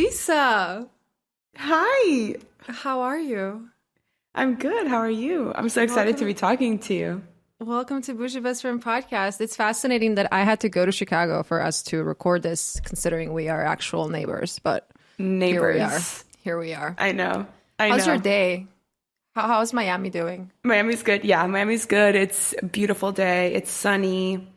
Lisa, Hi, how are you? I'm good. How are you? I'm so excited to be talking to you. Welcome to Boujee Best Friend podcast. It's fascinating that I had to go to Chicago for us to record this, considering we are actual neighbors. But here we are. Neighbors. Here we are. I know. How's your day? How's Miami doing? Miami's good. Yeah, Miami's good. It's a beautiful day. It's sunny.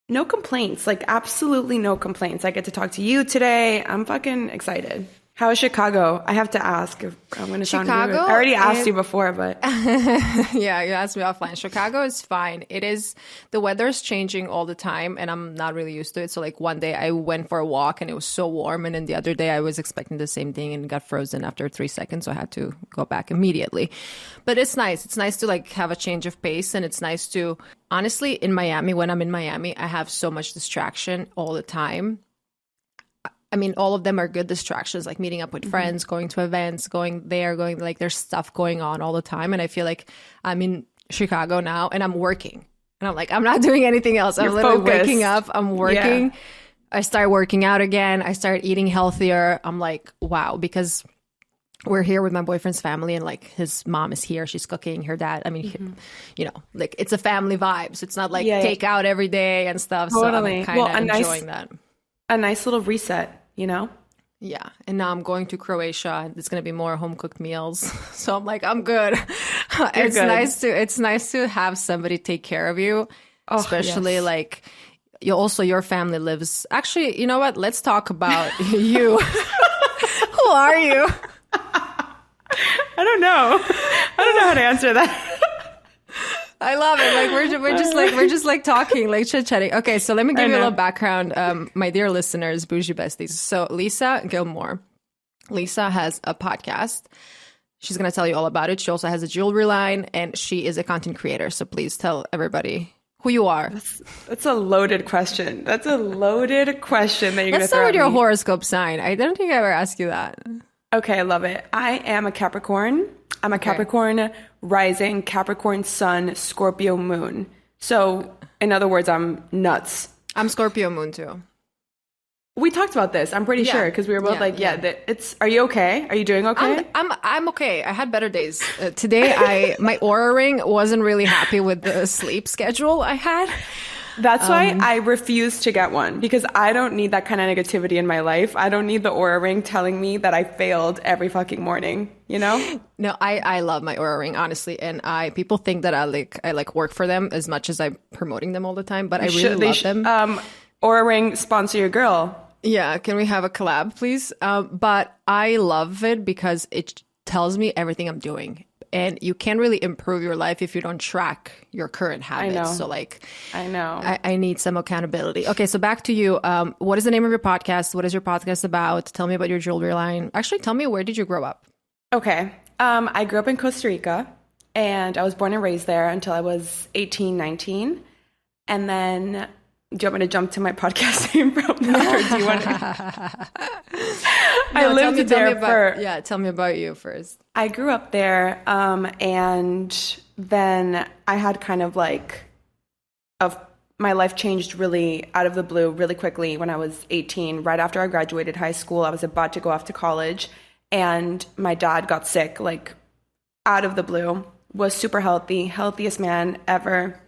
No complaints. Like, absolutely no complaints. I get to talk to you today. I'm fucking excited. How is Chicago? I have to ask if I'm going to sound rude. I already asked you before, but Yeah, you asked me offline. Chicago is fine. The weather is changing all the time, and I'm not really used to it. So, like, one day I went for a walk and it was so warm, and then the other day I was expecting the same thing and got frozen after 3 seconds, so I had to go back immediately. But it's nice. It's nice to like have a change of pace, and it's nice to honestly in Miami. When I'm in Miami, I have so much distraction all the time. I mean, all of them are good distractions, like meeting up with friends, going to events, going like there's stuff going on all the time. And I feel like I'm in Chicago now and I'm working. And I'm like, I'm not doing anything else. I'm literally waking up. I'm working. Yeah. I start working out again. I start eating healthier. I'm like, wow, because we're here with my boyfriend's family and like his mom is here. She's cooking, her dad. I mean, like it's a family vibe. So it's not like take out every day and stuff. Totally. So I'm kind of enjoying that. A nice little reset. You know? Yeah. And now I'm going to Croatia. It's going to be more home cooked meals. So I'm like, I'm good. It's nice to have somebody take care of you. Oh, especially like your family lives. Actually, you know what? Let's talk about you. Who are you? I don't know. I don't know how to answer that. I love it. Like we're just like talking, like chit-chatting. Okay, so let me give you a little background, my dear listeners, Boujee Besties. So Lisa Gilmore. Lisa has a podcast. She's gonna tell you all about it. She also has a jewelry line, and she is a content creator. So please tell everybody who you are. That's a loaded question. That's a loaded question that you're Let's start with your horoscope sign. I don't think I ever asked you that. Okay, I love it. I am a Capricorn. I'm a Capricorn rising, Capricorn sun, Scorpio moon. So, in other words, I'm nuts. I'm Scorpio moon too. We talked about this. I'm pretty sure because we were both it's. Are you okay? Are you doing okay? I'm okay. I had better days. Today, my Aura ring wasn't really happy with the sleep schedule I had. That's why I refuse to get one, because I don't need that kind of negativity in my life. I don't need the Aura ring telling me that I failed every fucking morning, you know? No, I love my Aura ring, honestly. And people think that I work for them as much as I'm promoting them all the time, but I really love them. Aura ring, sponsor your girl. Yeah, can we have a collab, please? But I love it because it tells me everything I'm doing. And you can't really improve your life if you don't track your current habits. I know. So like, I know. I need some accountability. Okay, so back to you. What is the name of your podcast? What is your podcast about? Tell me about your jewelry line. Actually, tell me, where did you grow up? Okay. I grew up in Costa Rica, and I was born and raised there until I was 18, 19. And then, do you want me to jump to my podcast name from that, or do you want to? I lived there tell me about you first. I grew up there, and then I had kind of like my life changed really out of the blue really quickly when I was 18. Right after I graduated high school, I was about to go off to college, and my dad got sick, like out of the blue, was super healthy, healthiest man ever.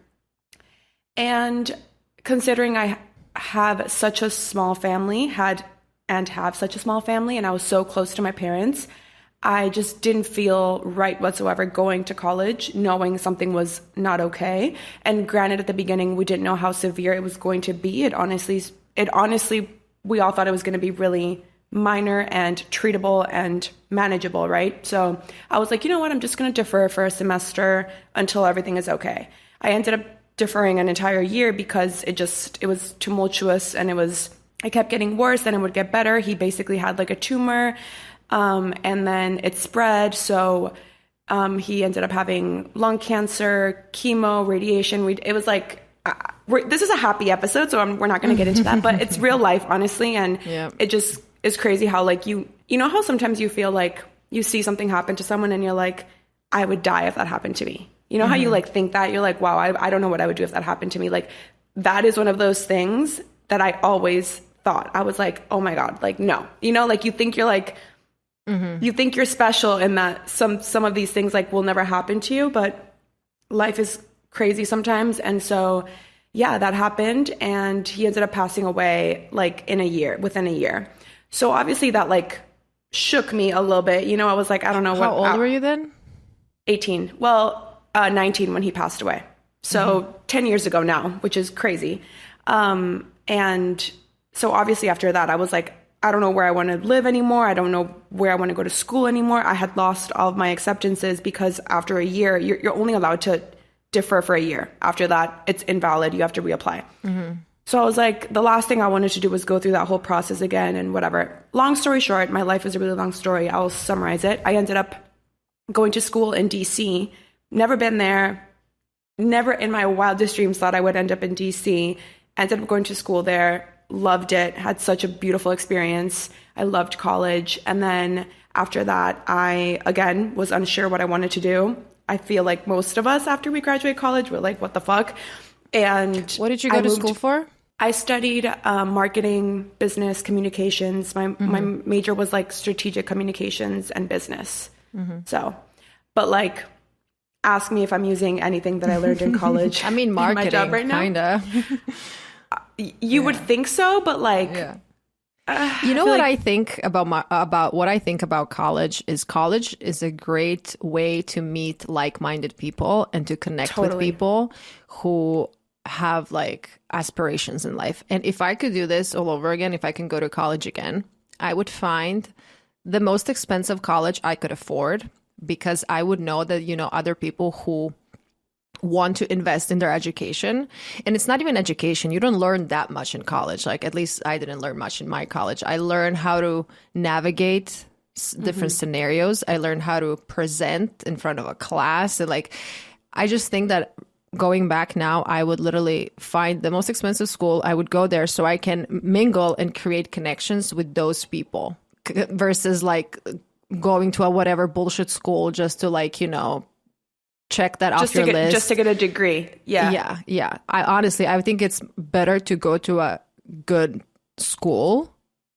And considering I have such a small family, have such a small family, and I was so close to my parents, I just didn't feel right whatsoever going to college, knowing something was not okay. And granted, at the beginning, we didn't know how severe it was going to be. It honestly, we all thought it was going to be really minor and treatable and manageable, right? So I was like, you know what? I'm just going to defer for a semester until everything is okay. I ended up deferring an entire year because it was tumultuous, and it kept getting worse, then it would get better. He basically had like a tumor. And then it spread. So, he ended up having lung cancer, chemo, radiation. It was like, this is a happy episode, so we're not going to get into that, but it's real life, honestly. And It just is crazy how like, you know how sometimes you feel like you see something happen to someone and you're like, I would die if that happened to me. You know how you like think that you're like, wow, I don't know what I would do if that happened to me. Like, that is one of those things that I always thought. I was like, oh my God, like, no, you know, like you think you're like, you think you're special and that some of these things like will never happen to you, but life is crazy sometimes. And so, yeah, that happened. And he ended up passing away like within a year. So obviously that like shook me a little bit. You know, I was like, I don't know what. How old were you then? 18. Well, 19 when he passed away. So 10 years ago now, which is crazy. And so obviously after that, I was like, I don't know where I want to live anymore. I don't know where I want to go to school anymore. I had lost all of my acceptances because after a year, you're only allowed to defer for a year. After that, it's invalid. You have to reapply. So I was like, the last thing I wanted to do was go through that whole process again and whatever. Long story short, my life is a really long story. I'll summarize it. I ended up going to school in DC. Never been there. Never in my wildest dreams thought I would end up in DC. Ended up going to school there. Loved it. Had such a beautiful experience. I loved college. And then after that, I, again, was unsure what I wanted to do. I feel like most of us after we graduate college, we're like, what the fuck? And what did you go to school for? I studied marketing, business, communications. My major was like strategic communications and business. So, but like, ask me if I'm using anything that I learned in college. I mean, marketing, in my job right now. Kinda. You would think so, but like, you know what I think about what I think about college is a great way to meet like-minded people and to connect with people who have like aspirations in life. And if I could do this all over again, if I can go to college again, I would find the most expensive college I could afford, because I would know that, you know, other people who want to invest in their education. And it's not even education. You don't learn that much in college. Like, at least I didn't learn much in my college. I learned how to navigate different scenarios. I learned how to present in front of a class. And like, I just think that going back now, I would literally find the most expensive school. I would go there so I can mingle and create connections with those people versus like going to a whatever bullshit school just to like, you know, check that off your list. Just to get a degree. Yeah. Yeah. I think it's better to go to a good school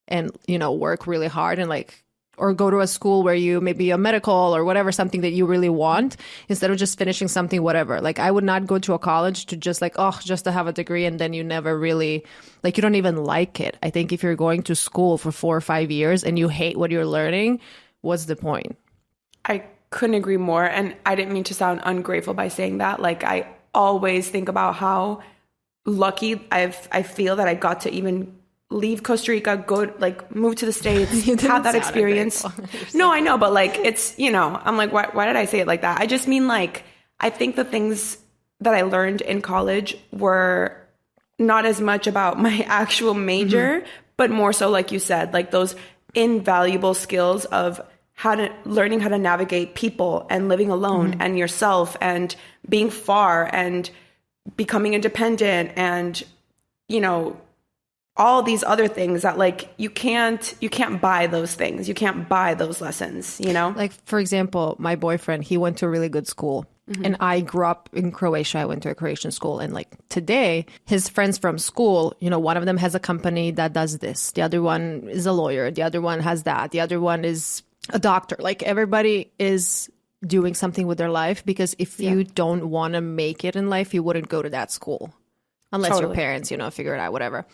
and, you know, work really hard and like, or go to a school where you maybe a medical or whatever, something that you really want, instead of just finishing something, whatever. Like, I would not go to a college to just like, just to have a degree and then you never really, like, you don't even like it. I think if you're going to school for 4 or 5 years and you hate what you're learning, what's the point? I couldn't agree more. And I didn't mean to sound ungrateful by saying that. Like, I always think about how lucky I feel that I got to even leave Costa Rica, go like move to the States, have that experience. No, I know, but like, it's, you know, I'm like, why did I say it like that? I just mean like, I think the things that I learned in college were not as much about my actual major, but more so, like you said, like those invaluable skills of learning how to navigate people and living alone and yourself and being far and becoming independent and, you know, all these other things that like you can't buy those things. You can't buy those lessons, you know? Like, for example, my boyfriend, he went to a really good school. And I grew up in Croatia. I went to a Croatian school. And like today, his friends from school, you know, one of them has a company that does this. The other one is a lawyer. The other one has that. The other one is a doctor. Like, everybody is doing something with their life, because if you don't want to make it in life, you wouldn't go to that school unless your parents, you know, figure it out, whatever.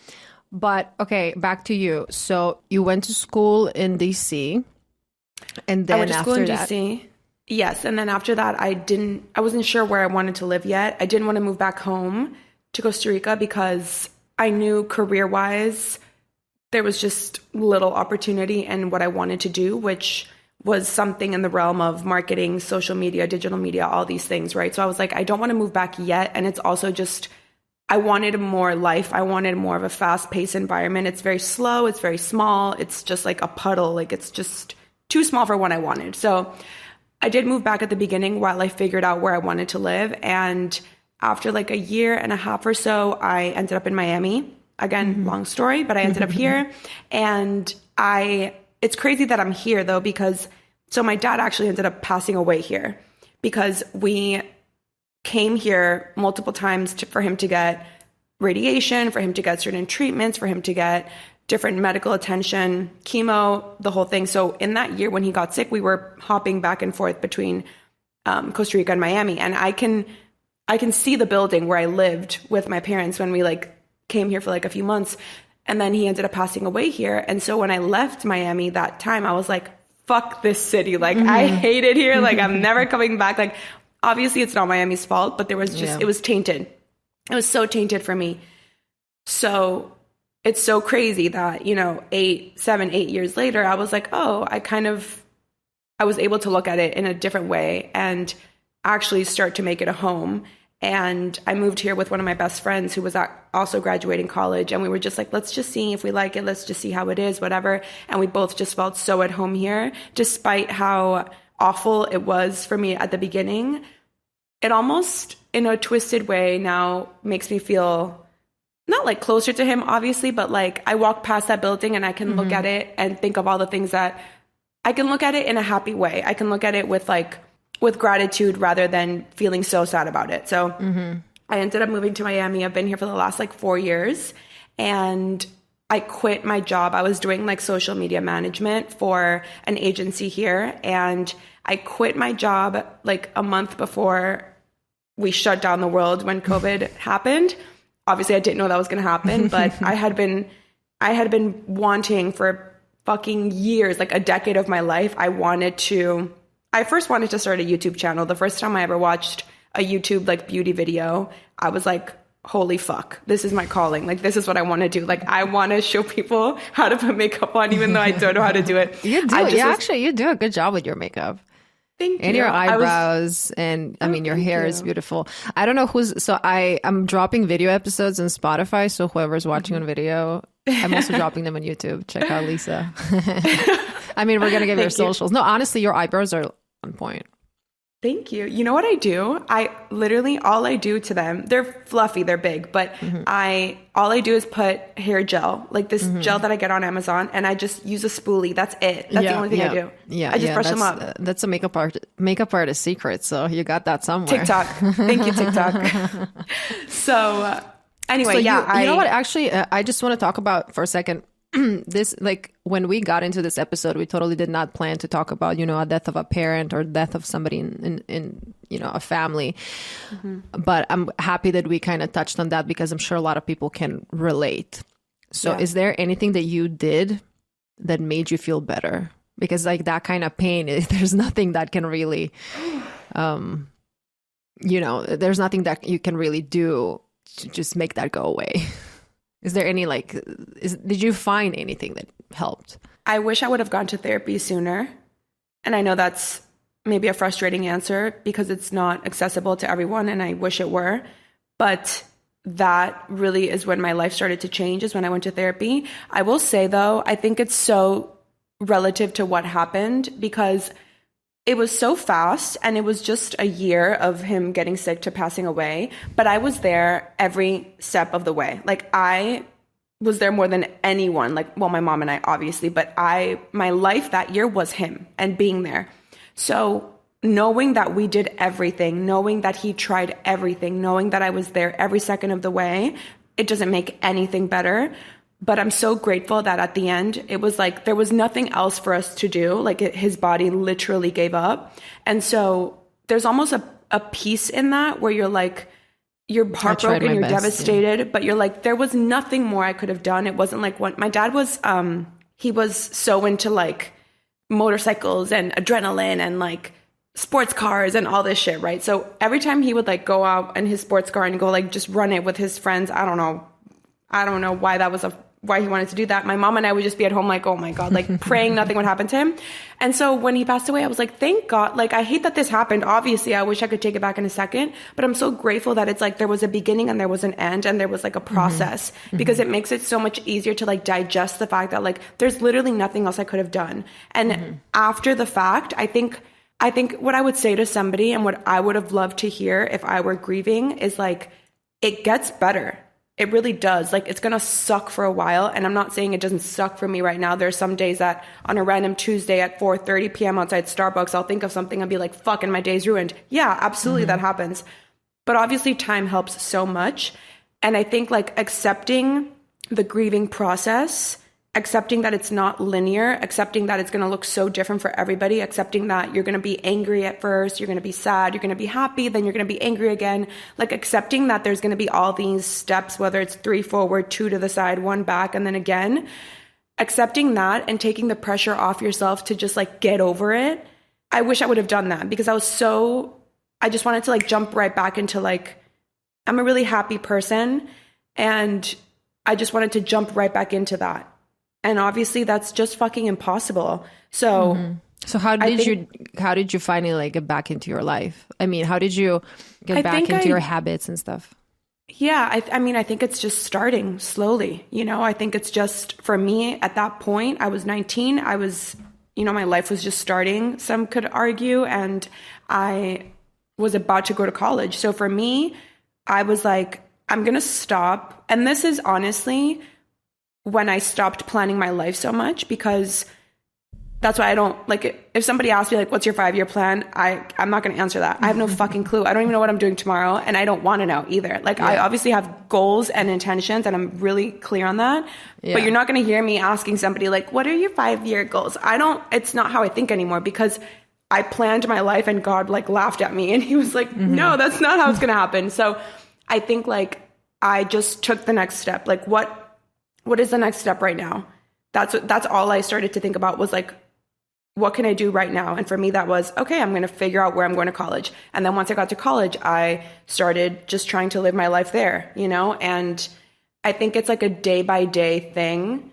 But okay, back to you. So you went to school in DC, and then I went to school in that, DC. Yes, and then after that, I wasn't sure where I wanted to live yet. I didn't want to move back home to Costa Rica because I knew career-wise there was just little opportunity in what I wanted to do, which was something in the realm of marketing, social media, digital media, all these things, right? So I was like, I don't want to move back yet, and it's also just, I wanted more life. I wanted more of a fast-paced environment. It's very slow. It's very small. It's just like a puddle. Like, it's just too small for what I wanted. So I did move back at the beginning while I figured out where I wanted to live. And after like a year and a half or so, I ended up in Miami. Again, long story, but I ended up here. And it's crazy that I'm here though, because so my dad actually ended up passing away here because we came here multiple times for him to get radiation, for him to get certain treatments, for him to get different medical attention, chemo, the whole thing. So in that year when he got sick, we were hopping back and forth between Costa Rica and Miami. And I can see the building where I lived with my parents when we like came here for like a few months. And then he ended up passing away here. And so when I left Miami that time, I was like, fuck this city. Like, I hate it here. Like, I'm never coming back. Like, obviously it's not Miami's fault, but there was just, it was tainted. It was so tainted for me. So it's so crazy that, 7, 8 years later, I was like, oh, I was able to look at it in a different way and actually start to make it a home. And I moved here with one of my best friends who was also graduating college. And we were just like, let's just see if we like it. Let's just see how it is, whatever. And we both just felt so at home here, despite how awful it was for me at the beginning. It almost, in a twisted way, now makes me feel not like closer to him, obviously, but like I walk past that building and I can look at it and think of all the things that I can look at it in a happy way. I can look at it with gratitude rather than feeling so sad about it. So I ended up moving to Miami. I've been here for the last 4 years, and I quit my job. I was doing social media management for an agency here, and I quit my job a month before we shut down the world when COVID happened. Obviously I didn't know that was going to happen, but I had been wanting for fucking years, a decade of my life. I first wanted to start a YouTube channel. The first time I ever watched a YouTube beauty video, I was like, holy fuck, this is my calling. This is what I want to do. I want to show people how to put makeup on, even though I don't know how to do it. You do. Actually, you do a good job with your makeup. Thank you. And your eyebrows, your hair is beautiful. I don't know I'm dropping video episodes on Spotify, so whoever's watching on video, I'm also dropping them on YouTube. Check out Lisa. We're going to give your socials. No, honestly, your eyebrows are on point. Thank you. You know what I do? All I do to them, they're fluffy, they're big, but all I do is put hair gel, this gel that I get on Amazon, and I just use a spoolie. That's it. That's the only thing I do. Yeah. I just brush them up. That's a makeup artist secret. So you got that somewhere. TikTok. Thank you, TikTok. So anyway, you know what? Actually, I just want to talk about for a second. This, when we got into this episode, we totally did not plan to talk about, a death of a parent or death of somebody in a family. But I'm happy that we kind of touched on that because I'm sure a lot of people can relate. So is there anything that you did that made you feel better? Because that kind of pain, there's nothing that can really, there's nothing that you can really do to just make that go away. Is there any did you find anything that helped? I wish I would have gone to therapy sooner. And I know that's maybe a frustrating answer because it's not accessible to everyone and I wish it were. But that really is when my life started to change, is when I went to therapy. I will say though, I think it's so relative to what happened because it was so fast and it was just a year of him getting sick to passing away. But I was there every step of the way. I was there more than anyone. My mom and I, obviously, but my life that year was him and being there. So knowing that we did everything, knowing that he tried everything, knowing that I was there every second of the way, it doesn't make anything better. But I'm so grateful that at the end, it was there was nothing else for us to do. His body literally gave up. And so there's almost a piece in that where you're you're heartbroken, you're devastated, but you're there was nothing more I could have done. It wasn't what my dad was, he was so into motorcycles and adrenaline and sports cars and all this shit, right? So every time he would go out in his sports car and go just run it with his friends, I don't know why he wanted to do that. My mom and I would just be at home oh my God, praying nothing would happen to him. And so when he passed away, I was thank God. I hate that this happened. Obviously, I wish I could take it back in a second, but I'm so grateful that it's there was a beginning and there was an end and there was a process because it makes it so much easier to digest the fact that there's literally nothing else I could have done. And after the fact, I think what I would say to somebody and what I would have loved to hear if I were grieving is it gets better. It really does. It's going to suck for a while. And I'm not saying it doesn't suck for me right now. There's some days that on a random Tuesday at 4:30 p.m. outside Starbucks, I'll think of something and be fuck, and my day's ruined. Yeah, absolutely. That happens. But obviously time helps so much. And I think accepting the grieving process accepting that it's not linear, accepting that it's going to look so different for everybody, accepting that you're going to be angry at first, you're going to be sad, you're going to be happy, then you're going to be angry again. Like accepting that there's going to be all these steps, whether it's 3 forward, 2 to the side, 1 back, and then again, accepting that and taking the pressure off yourself to just like get over it. I wish I would have done that because I just wanted to like jump right back into like, I'm a really happy person and I just wanted to jump right back into that. And obviously that's just fucking impossible. So, so how did you finally like get back into your life? I mean, how did you get back into your habits and stuff? Yeah, I mean, I think it's just starting slowly. You know, I think it's just for me at that point, I was 19. I was, you know, my life was just starting, some could argue, and I was about to go to college. So for me, I was like, I'm going to stop. And this is honestly when I stopped planning my life so much, because that's why I don't like if somebody asks me like, what's your 5-year plan? I'm not going to answer that. I have no fucking clue. I don't even know what I'm doing tomorrow. And I don't want to know either. Like I obviously have goals and intentions and I'm really clear on that, but you're not going to hear me asking somebody like, what are your 5-year goals? It's not how I think anymore, because I planned my life and God like laughed at me and he was like, no, that's not how it's going to happen. So I think like I just took the next step. Like what is the next step right now? That's all I started to think about was like, what can I do right now? And for me, that was, okay, I'm going to figure out where I'm going to college. And then once I got to college, I started just trying to live my life there, you know? And I think it's like a day by day thing.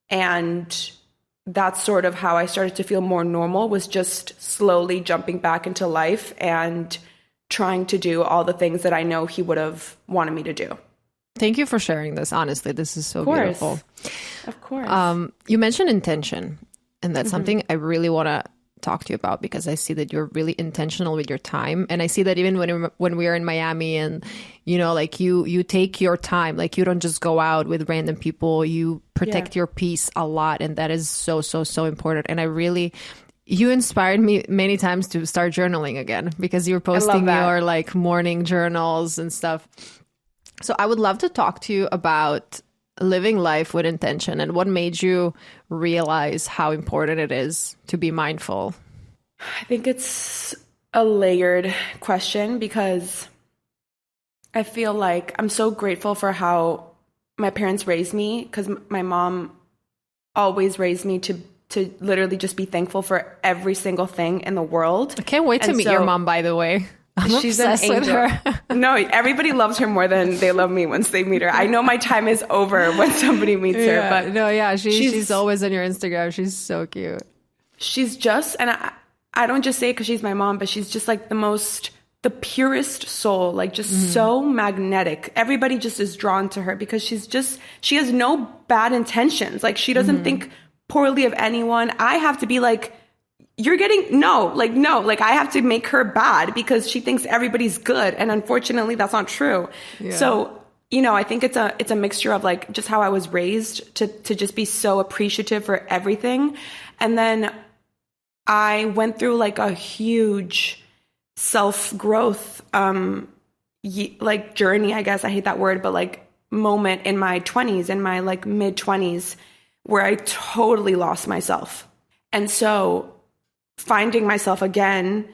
And that's sort of how I started to feel more normal, was just slowly jumping back into life and trying to do all the things that I know he would have wanted me to do. Thank you for sharing this. Honestly, this is so beautiful. Of course. You mentioned intention, and that's something I really want to talk to you about, because I see that you're really intentional with your time. And I see that even when we are in Miami and, you know, like you take your time, like you don't just go out with random people, you protect your peace a lot. And that is so, so, so important. And you inspired me many times to start journaling again, because you're posting your like morning journals and stuff. So I would love to talk to you about living life with intention and what made you realize how important it is to be mindful. I think it's a layered question, because I feel like I'm so grateful for how my parents raised me, because my mom always raised me to literally just be thankful for every single thing in the world. I can't wait to meet your mom, by the way. She's an angel. With her. No, everybody loves her more than they love me once they meet her. I know my time is over when somebody meets her, but no, yeah, she's always on your Instagram. She's so cute. She's just, and I don't just say it because she's my mom, but she's just like the purest soul, like just so magnetic. Everybody just is drawn to her because she has no bad intentions. Like she doesn't think poorly of anyone. I have to be like, no, I have to make her bad because she thinks everybody's good. And unfortunately, that's not true. Yeah. So, you know, I think it's a mixture of like just how I was raised to just be so appreciative for everything. And then I went through like a huge self-growth, like journey, I guess. I hate that word, but like moment in my 20s, in my like mid 20s, where I totally lost myself. And so finding myself again,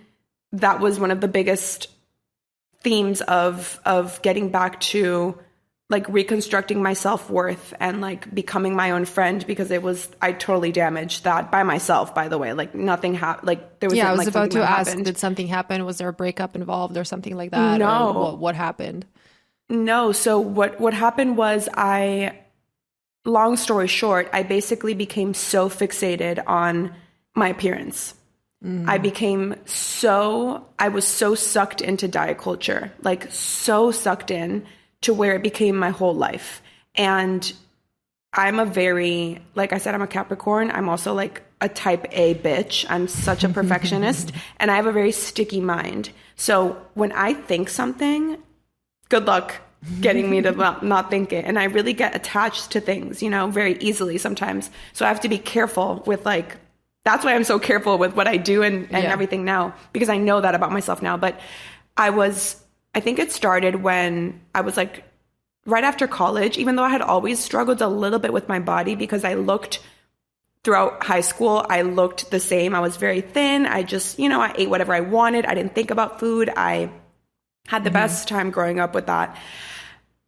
that was one of the biggest themes of getting back to like reconstructing my self-worth and like becoming my own friend, because I totally damaged that by myself, by the way. Like nothing happened. Like there was I was like about to ask, did something happen? Was there a breakup involved or something like that? No. Or what happened? No. So what happened was long story short, I basically became so fixated on my appearance. I was so sucked into diet culture, like so sucked in to where it became my whole life. And I'm like I said, I'm a Capricorn. I'm also like a type A bitch. I'm such a perfectionist and I have a very sticky mind. So when I think something, good luck getting me to not think it. And I really get attached to things, you know, very easily sometimes. So I have to be careful with like, that's why I'm so careful with what I do and everything now, because I know that about myself now. But I think it started when I was like right after college, even though I had always struggled a little bit with my body because I looked throughout high school, I looked the same. I was very thin. I just, I ate whatever I wanted. I didn't think about food. I had the best time growing up with that.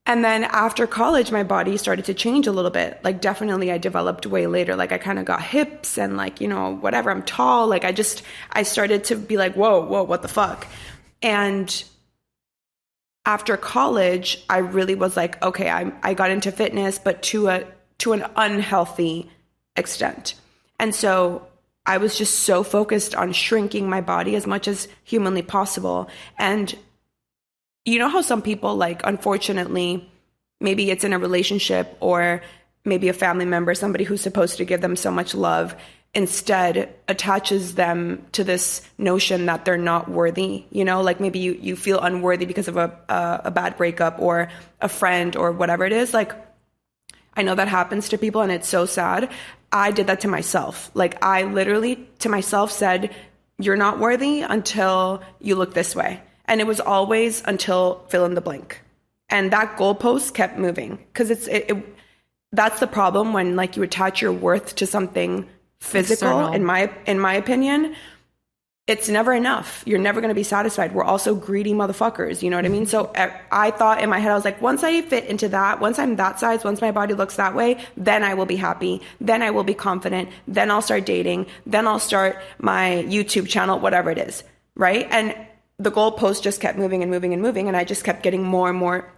And then after college, my body started to change a little bit. Like definitely I developed way later. Like I kind of got hips and like, whatever, I'm tall. Like I started to be like, whoa, what the fuck? And after college, I really was like, okay, I got into fitness, but to an unhealthy extent. And so I was just so focused on shrinking my body as much as humanly possible. And you know how some people, like, unfortunately, maybe it's in a relationship or maybe a family member, somebody who's supposed to give them so much love, instead attaches them to this notion that they're not worthy. Like maybe you feel unworthy because of a bad breakup or a friend or whatever it is. Like, I know that happens to people and it's so sad. I did that to myself. Like I literally to myself said, you're not worthy until you look this way. And it was always until fill in the blank. And that goalpost kept moving because that's the problem when like you attach your worth to something physical. External. In my opinion, it's never enough. You're never going to be satisfied. We're also greedy motherfuckers. You know what I mean? So I thought in my head, I was like, once I fit into that, once I'm that size, once my body looks that way, then I will be happy. Then I will be confident. Then I'll start dating. Then I'll start my YouTube channel, whatever it is. Right. And the goalpost just kept moving and moving and moving. And I just kept getting more and more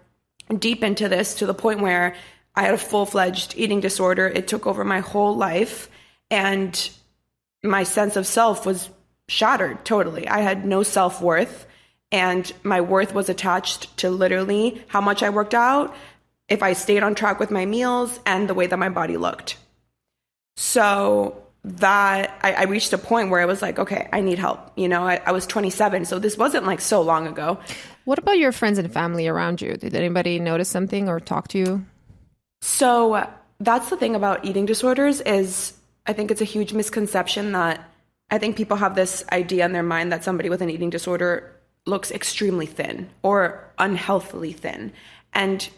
deep into this to the point where I had a full-fledged eating disorder. It took over my whole life. And my sense of self was shattered totally. I had no self-worth, and my worth was attached to literally how much I worked out, if I stayed on track with my meals, and the way that my body looked. So that I reached a point where I was like, okay, I need help. I was 27, so this wasn't like so long ago. What about your friends and family around you? Did anybody notice something or talk to you? So that's the thing about eating disorders is I think it's a huge misconception that I think people have this idea in their mind that somebody with an eating disorder looks extremely thin or unhealthily thin. And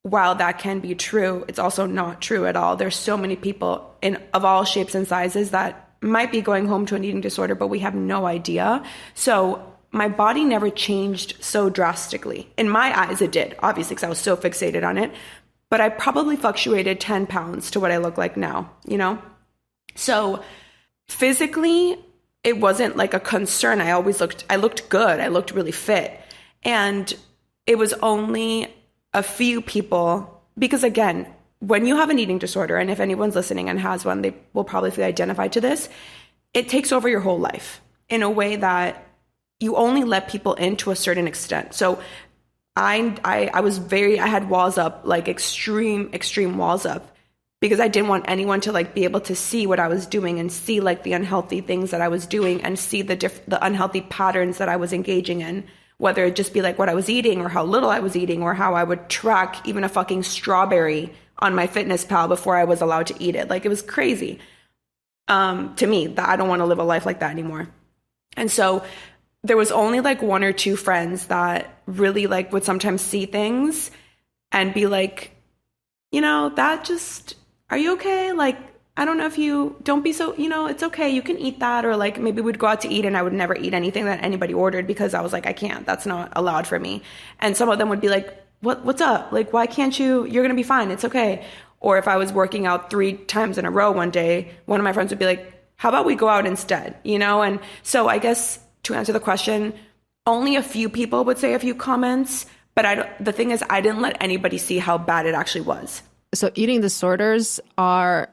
while that can be true, it's also not true at all. There's so many people of all shapes and sizes that might be going home to an eating disorder, but we have no idea. So my body never changed so drastically. In my eyes, it did, obviously, because I was so fixated on it. But I probably fluctuated 10 pounds to what I look like now, So physically, it wasn't like a concern. I looked good. I looked really fit. And it was only a few people, because again, when you have an eating disorder, and if anyone's listening and has one, they will probably feel identified to this, it takes over your whole life in a way that you only let people in to a certain extent. So I had walls up, like extreme walls up, because I didn't want anyone to like be able to see what I was doing and see like the unhealthy things that I was doing and see the unhealthy patterns that I was engaging in, whether it just be like what I was eating or how little I was eating or how I would track even a fucking strawberry on my FitnessPal before I was allowed to eat it. Like it was crazy to me that I don't want to live a life like that anymore. And so there was only like one or two friends that really like would sometimes see things and be like, that just, are you okay? Like, I don't know if don't be so, it's okay. You can eat that. Or like maybe we'd go out to eat and I would never eat anything that anybody ordered because I was like, I can't, that's not allowed for me. And some of them would be like, what's up? Like, why can't you're going to be fine. It's okay. Or if I was working out 3 times in a row one day, one of my friends would be like, how about we go out instead? And so I guess to answer the question, only a few people would say a few comments, but the thing is, I didn't let anybody see how bad it actually was. So eating disorders are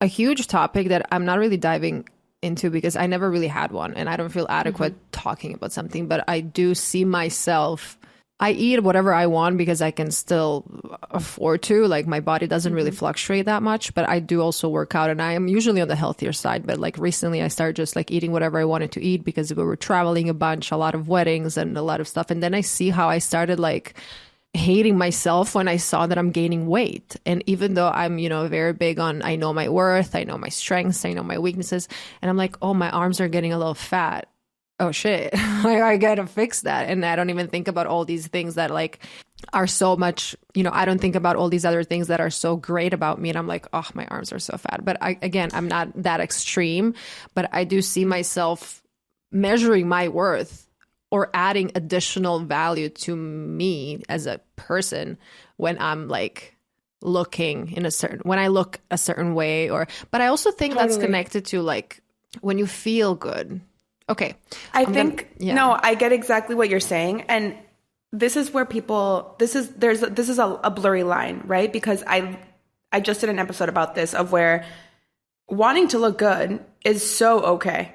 a huge topic that I'm not really diving into because I never really had one and I don't feel adequate talking about something, but I do see myself. I eat whatever I want because I can still afford to. Like my body doesn't really fluctuate that much, but I do also work out and I am usually on the healthier side. But like recently I started just like eating whatever I wanted to eat because we were traveling a bunch, a lot of weddings and a lot of stuff. And then I see how I started like hating myself when I saw that I'm gaining weight. And even though I'm, very big on, I know my worth, I know my strengths, I know my weaknesses. And I'm like, oh, my arms are getting a little fat. Oh shit, I gotta fix that. And I don't even think about all these things that like are so much, I don't think about all these other things that are so great about me. And I'm like, oh, my arms are so fat. But again, I'm not that extreme, but I do see myself measuring my worth or adding additional value to me as a person when I'm like looking when I look a certain way, but I also think that's connected to like when you feel good. Okay. No, I get exactly what you're saying. And this is where this is a blurry line, right? Because I just did an episode about this, of where wanting to look good is so okay.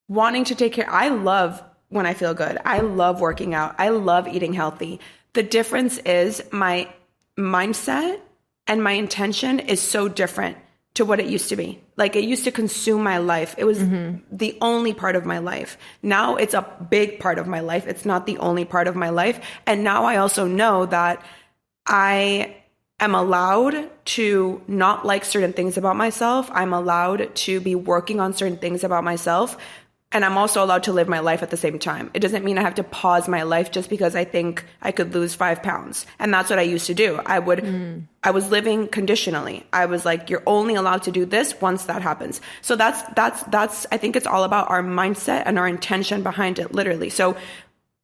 Wanting to take care. I love when I feel good. I love working out. I love eating healthy. The difference is my mindset and my intention is so different to what it used to be. Like, it used to consume my life. It was the only part of my life. Now it's a big part of my life. It's not the only part of my life. And now I also know that I am allowed to not like certain things about myself. I'm allowed to be working on certain things about myself. And I'm also allowed to live my life at the same time. It doesn't mean I have to pause my life just because I think I could lose 5 pounds. And that's what I used to do. I was living conditionally. I was like, you're only allowed to do this once that happens. So that's, I think it's all about our mindset and our intention behind it, literally. So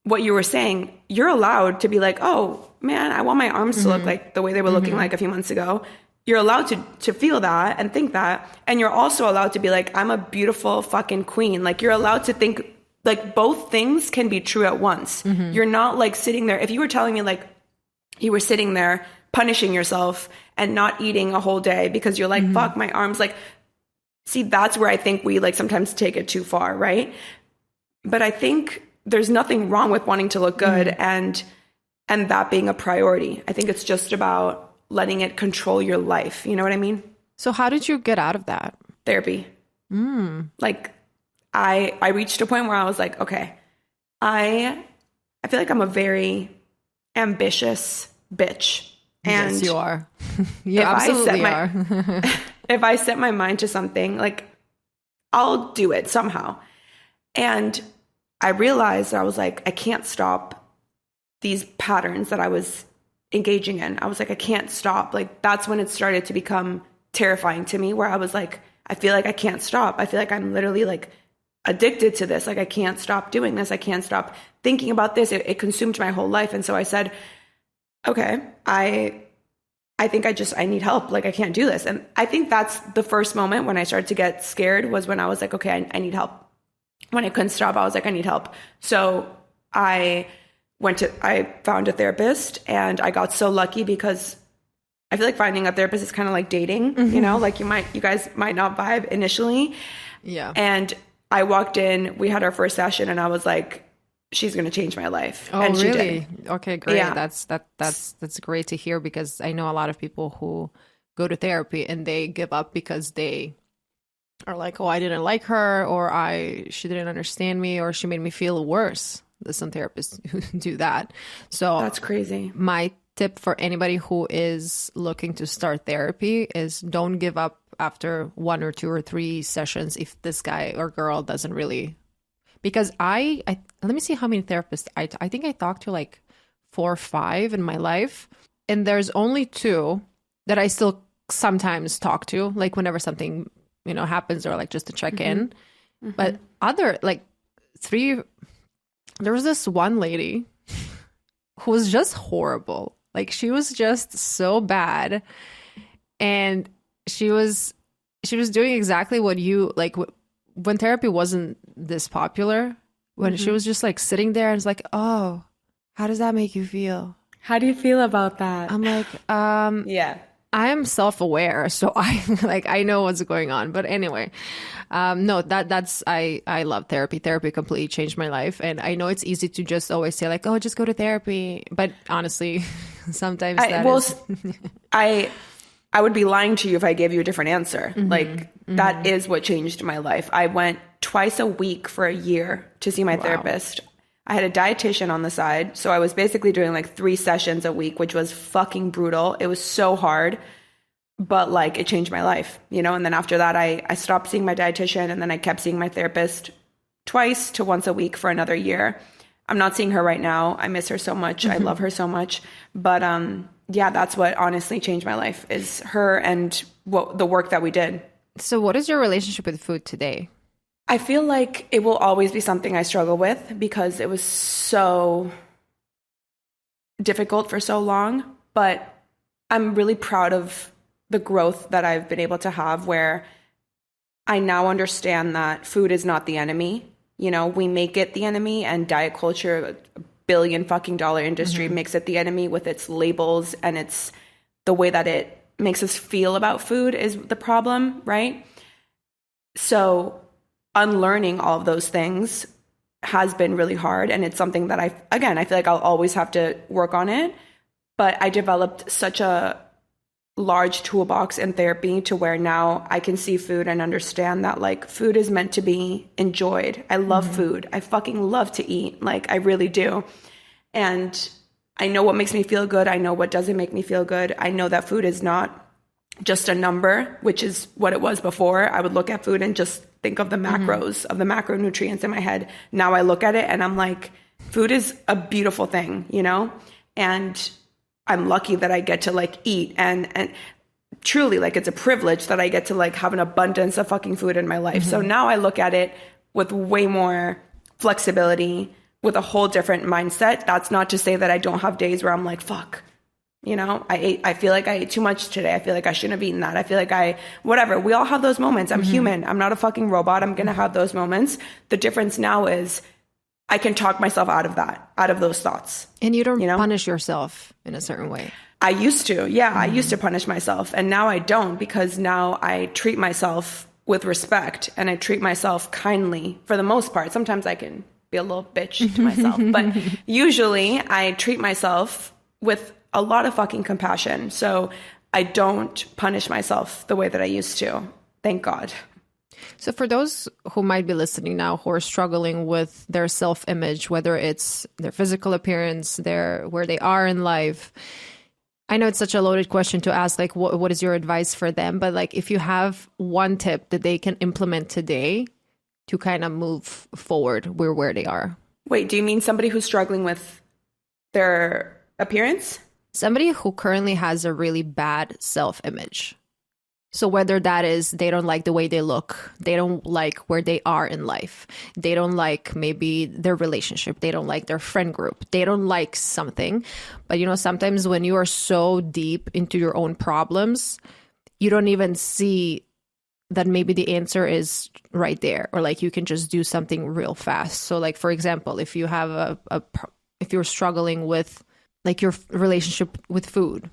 what you were saying, you're allowed to be like, oh man, I want my arms to look like the way they were looking like a few months ago. You're allowed to feel that and think that. And you're also allowed to be like, I'm a beautiful fucking queen. Like, you're allowed to think, like, both things can be true at once. You're not like sitting there. If you were telling me like you were sitting there punishing yourself and not eating a whole day because you're like, fuck, my arms, like, see, that's where I think we like sometimes take it too far, right? But I think there's nothing wrong with wanting to look good and that being a priority. I think it's just about letting it control your life. You know what I mean? So how did you get out of that? Therapy. Like, I reached a point where I was like, okay, I feel like I'm a very ambitious bitch. And yes, you are. You absolutely are. If I set my mind to something, like, I'll do it somehow. And I realized, I was like, I can't stop these patterns that I was engaging in. I was like, I can't stop. Like, that's when it started to become terrifying to me, where I was like, I feel like I can't stop. I feel like I'm literally like addicted to this. Like, I can't stop doing this. I can't stop thinking about this. It consumed my whole life. And so I said, okay, I think I need help. Like, I can't do this. And I think that's the first moment when I started to get scared, was when I was like, okay, I need help. When I couldn't stop, I was like, I need help. So I found a therapist, and I got so lucky, because I feel like finding a therapist is kind of like dating, you know, like you guys might not vibe initially. Yeah. And I walked in, we had our first session, and I was like, she's going to change my life. Oh, and she really? did. Okay, great. Yeah. That's great to hear, because I know a lot of people who go to therapy and they give up because they are like, oh, I didn't like her, or she didn't understand me, or she made me feel worse. There's some therapists who do that. So that's crazy. My tip for anybody who is looking to start therapy is don't give up after 1 or 2 or 3 sessions if this guy or girl doesn't really. Because I let me see how many therapists I think I talked to like 4 or 5 in my life, and there's only 2 that I still sometimes talk to, like whenever something happens, or like just to check in. But other like 3. There was this one lady who was just horrible. Like, she was just so bad. And she was doing exactly what you, like, when therapy wasn't this popular, when she was just like sitting there and it's like, oh, how does that make you feel? How do you feel about that? I'm like, yeah. I'm self-aware, so I know what's going on. But anyway, no, that's I love therapy. Therapy completely changed my life, and I know it's easy to just always say like, oh, just go to therapy. But honestly, sometimes I would be lying to you if I gave you a different answer. That is what changed my life. I went twice a week for a year to see my therapist. I had a dietitian on the side. So I was basically doing like 3 sessions a week, which was fucking brutal. It was so hard, but like it changed my life, And then after that, I stopped seeing my dietitian, and then I kept seeing my therapist twice to once a week for another year. I'm not seeing her right now. I miss her so much. I love her so much. But yeah, that's what honestly changed my life, is her and the work that we did. So what is your relationship with food today? I feel like it will always be something I struggle with because it was so difficult for so long. But I'm really proud of the growth that I've been able to have, where I now understand that food is not the enemy. You know, we make it the enemy, and diet culture, $1 billion fucking dollar industry, makes it the enemy with its labels, and it's the way that it makes us feel about food is the problem, right? So unlearning all of those things has been really hard, and it's something that I feel like I'll always have to work on it. But I developed such a large toolbox in therapy to where now I can see food and understand that like food is meant to be enjoyed. I love food. I fucking love to eat. Like I really do. And I know what makes me feel good. I know what doesn't make me feel good. I know that food is not just a number, which is what it was before. I would look at food and just think of the macros, of the macronutrients in my head. Now I look at it and I'm like, food is a beautiful thing, you know? And I'm lucky that I get to like eat and truly like it's a privilege that I get to like have an abundance of fucking food in my life. So now I look at it with way more flexibility, with a whole different mindset. That's not to say that I don't have days where I'm like, fuck, you know, I feel like I ate too much today. I feel like I shouldn't have eaten that. I feel like whatever. We all have those moments. I'm human. I'm not a fucking robot. I'm going to have those moments. The difference now is I can talk myself out of that, out of those thoughts. And you don't punish yourself in a certain way. I used to. Yeah, I used to punish myself. And now I don't, because now I treat myself with respect and I treat myself kindly for the most part. Sometimes I can be a little bitch to myself, but usually I treat myself with a lot of fucking compassion. So I don't punish myself the way that I used to. Thank God. So for those who might be listening now who are struggling with their self-image, whether it's their physical appearance, where they are in life, I know it's such a loaded question to ask, like, what is your advice for them? But like, if you have one tip that they can implement today to kind of move forward where they are. Wait, do you mean somebody who's struggling with their appearance? Somebody who currently has a really bad self-image. So whether that is they don't like the way they look, they don't like where they are in life, they don't like maybe their relationship, they don't like their friend group, they don't like something. But you know, sometimes when you are so deep into your own problems, you don't even see that maybe the answer is right there, or like you can just do something real fast. So like, for example, if you have if you're struggling with like your relationship with food,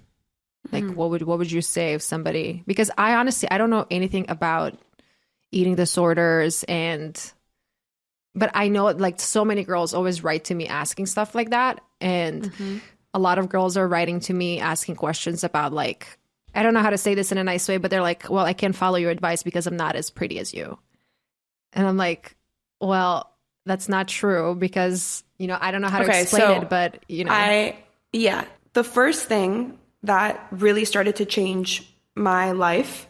like what would you say if somebody, because I honestly, I don't know anything about eating disorders but I know like so many girls always write to me asking stuff like that. And a lot of girls are writing to me asking questions about like, I don't know how to say this in a nice way, but they're like, well, I can't follow your advice because I'm not as pretty as you. And I'm like, well, that's not true, because, you know, I don't know how to explain it, but you know. The first thing that really started to change my life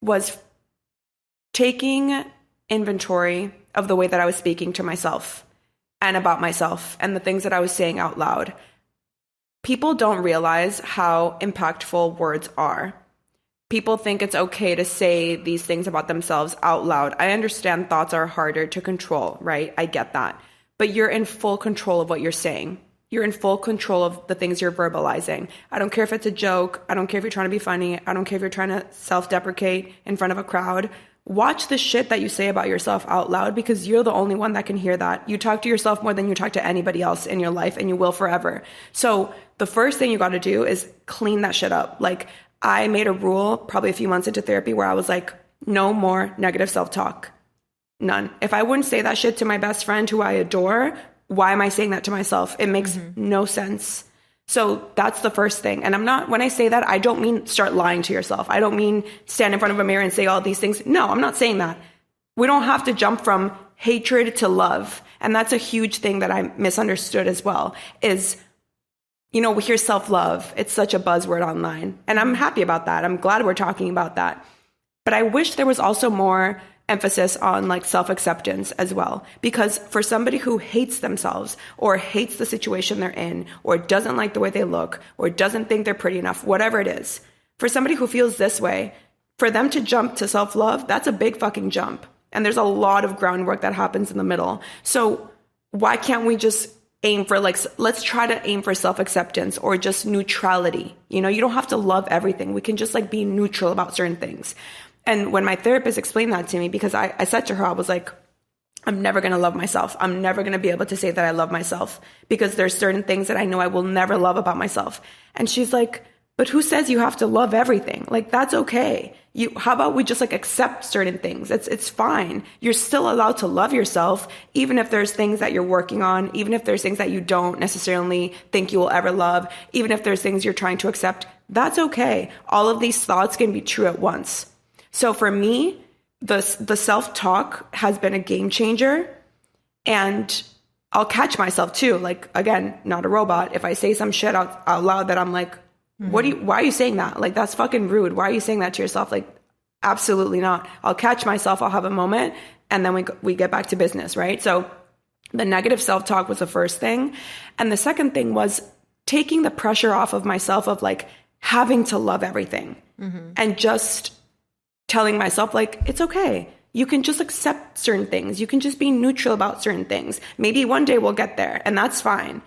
was taking inventory of the way that I was speaking to myself and about myself and the things that I was saying out loud. People don't realize how impactful words are. People think it's okay to say these things about themselves out loud. I understand thoughts are harder to control, right? I get that. But you're in full control of what you're saying. You're in full control of the things you're verbalizing. I don't care if it's a joke. I don't care if you're trying to be funny. I don't care if you're trying to self-deprecate in front of a crowd. Watch the shit that you say about yourself out loud, because you're the only one that can hear that. You talk to yourself more than you talk to anybody else in your life, and you will forever. So the first thing you got to do is clean that shit up. Like, I made a rule probably a few months into therapy where I was like, no more negative self-talk. None. If I wouldn't say that shit to my best friend who I adore, why am I saying that to myself? It makes no sense. So that's the first thing. And when I say that, I don't mean start lying to yourself. I don't mean stand in front of a mirror and say all these things. No, I'm not saying that. We don't have to jump from hatred to love. And that's a huge thing that I misunderstood as well, is, you know, we hear self-love. It's such a buzzword online. And I'm happy about that. I'm glad we're talking about that. But I wish there was also more emphasis on like self-acceptance as well. Because for somebody who hates themselves or hates the situation they're in or doesn't like the way they look or doesn't think they're pretty enough, whatever it is, for somebody who feels this way, for them to jump to self-love, that's a big fucking jump. And there's a lot of groundwork that happens in the middle. So why can't we just aim for like, let's try to aim for self-acceptance or just neutrality. You know, you don't have to love everything. We can just like be neutral about certain things. And when my therapist explained that to me, because I said to her, I was like, I'm never going to love myself. I'm never going to be able to say that I love myself because there's certain things that I know I will never love about myself. And she's like, but who says you have to love everything? Like, that's okay. How about we just like accept certain things? It's fine. You're still allowed to love yourself, even if there's things that you're working on, even if there's things that you don't necessarily think you will ever love, even if there's things you're trying to accept. That's okay. All of these thoughts can be true at once. So for me, the self-talk has been a game changer, and I'll catch myself too. Like, again, not a robot. If I say some shit out loud that I'm like, why are you saying that? Like, that's fucking rude. Why are you saying that to yourself? Like, absolutely not. I'll catch myself. I'll have a moment, and then we get back to business, right? So the negative self-talk was the first thing. And the second thing was taking the pressure off of myself of like having to love everything and just telling myself like, it's okay. You can just accept certain things. You can just be neutral about certain things. Maybe one day we'll get there, and that's fine.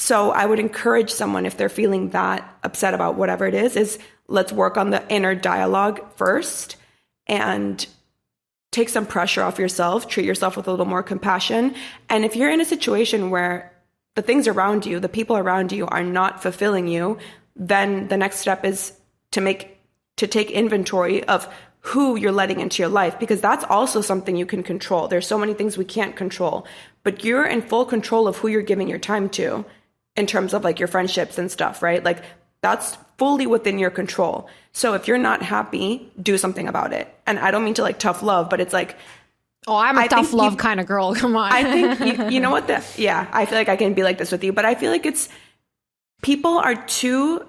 So I would encourage someone, if they're feeling that upset about whatever it is let's work on the inner dialogue first and take some pressure off yourself, treat yourself with a little more compassion. And if you're in a situation where the things around you, the people around you are not fulfilling you, then the next step is to take inventory of who you're letting into your life, because that's also something you can control. There's so many things we can't control, but you're in full control of who you're giving your time to in terms of like your friendships and stuff, right? Like, that's fully within your control. So if you're not happy, do something about it. And I don't mean to like tough love, but it's like, oh, I'm a tough love kind of girl. Come on. I think, you know what? I feel like I can be like this with you, but I feel like people are too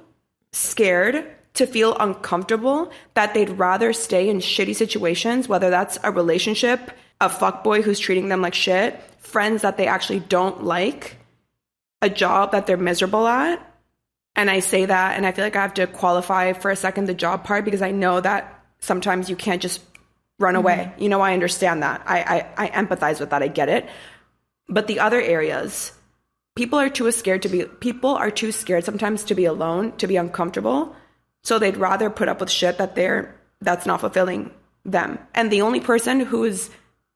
scared to feel uncomfortable that they'd rather stay in shitty situations, whether that's a relationship, a fuckboy who's treating them like shit, friends that they actually don't like, a job that they're miserable at. And I say that, and I feel like I have to qualify for a second the job part, because I know that sometimes you can't just run away. You know, I understand that. I empathize with that. I get it. But the other areas, people are too scared sometimes to be alone, to be uncomfortable. So they'd rather put up with shit that's not fulfilling them. And the only person who's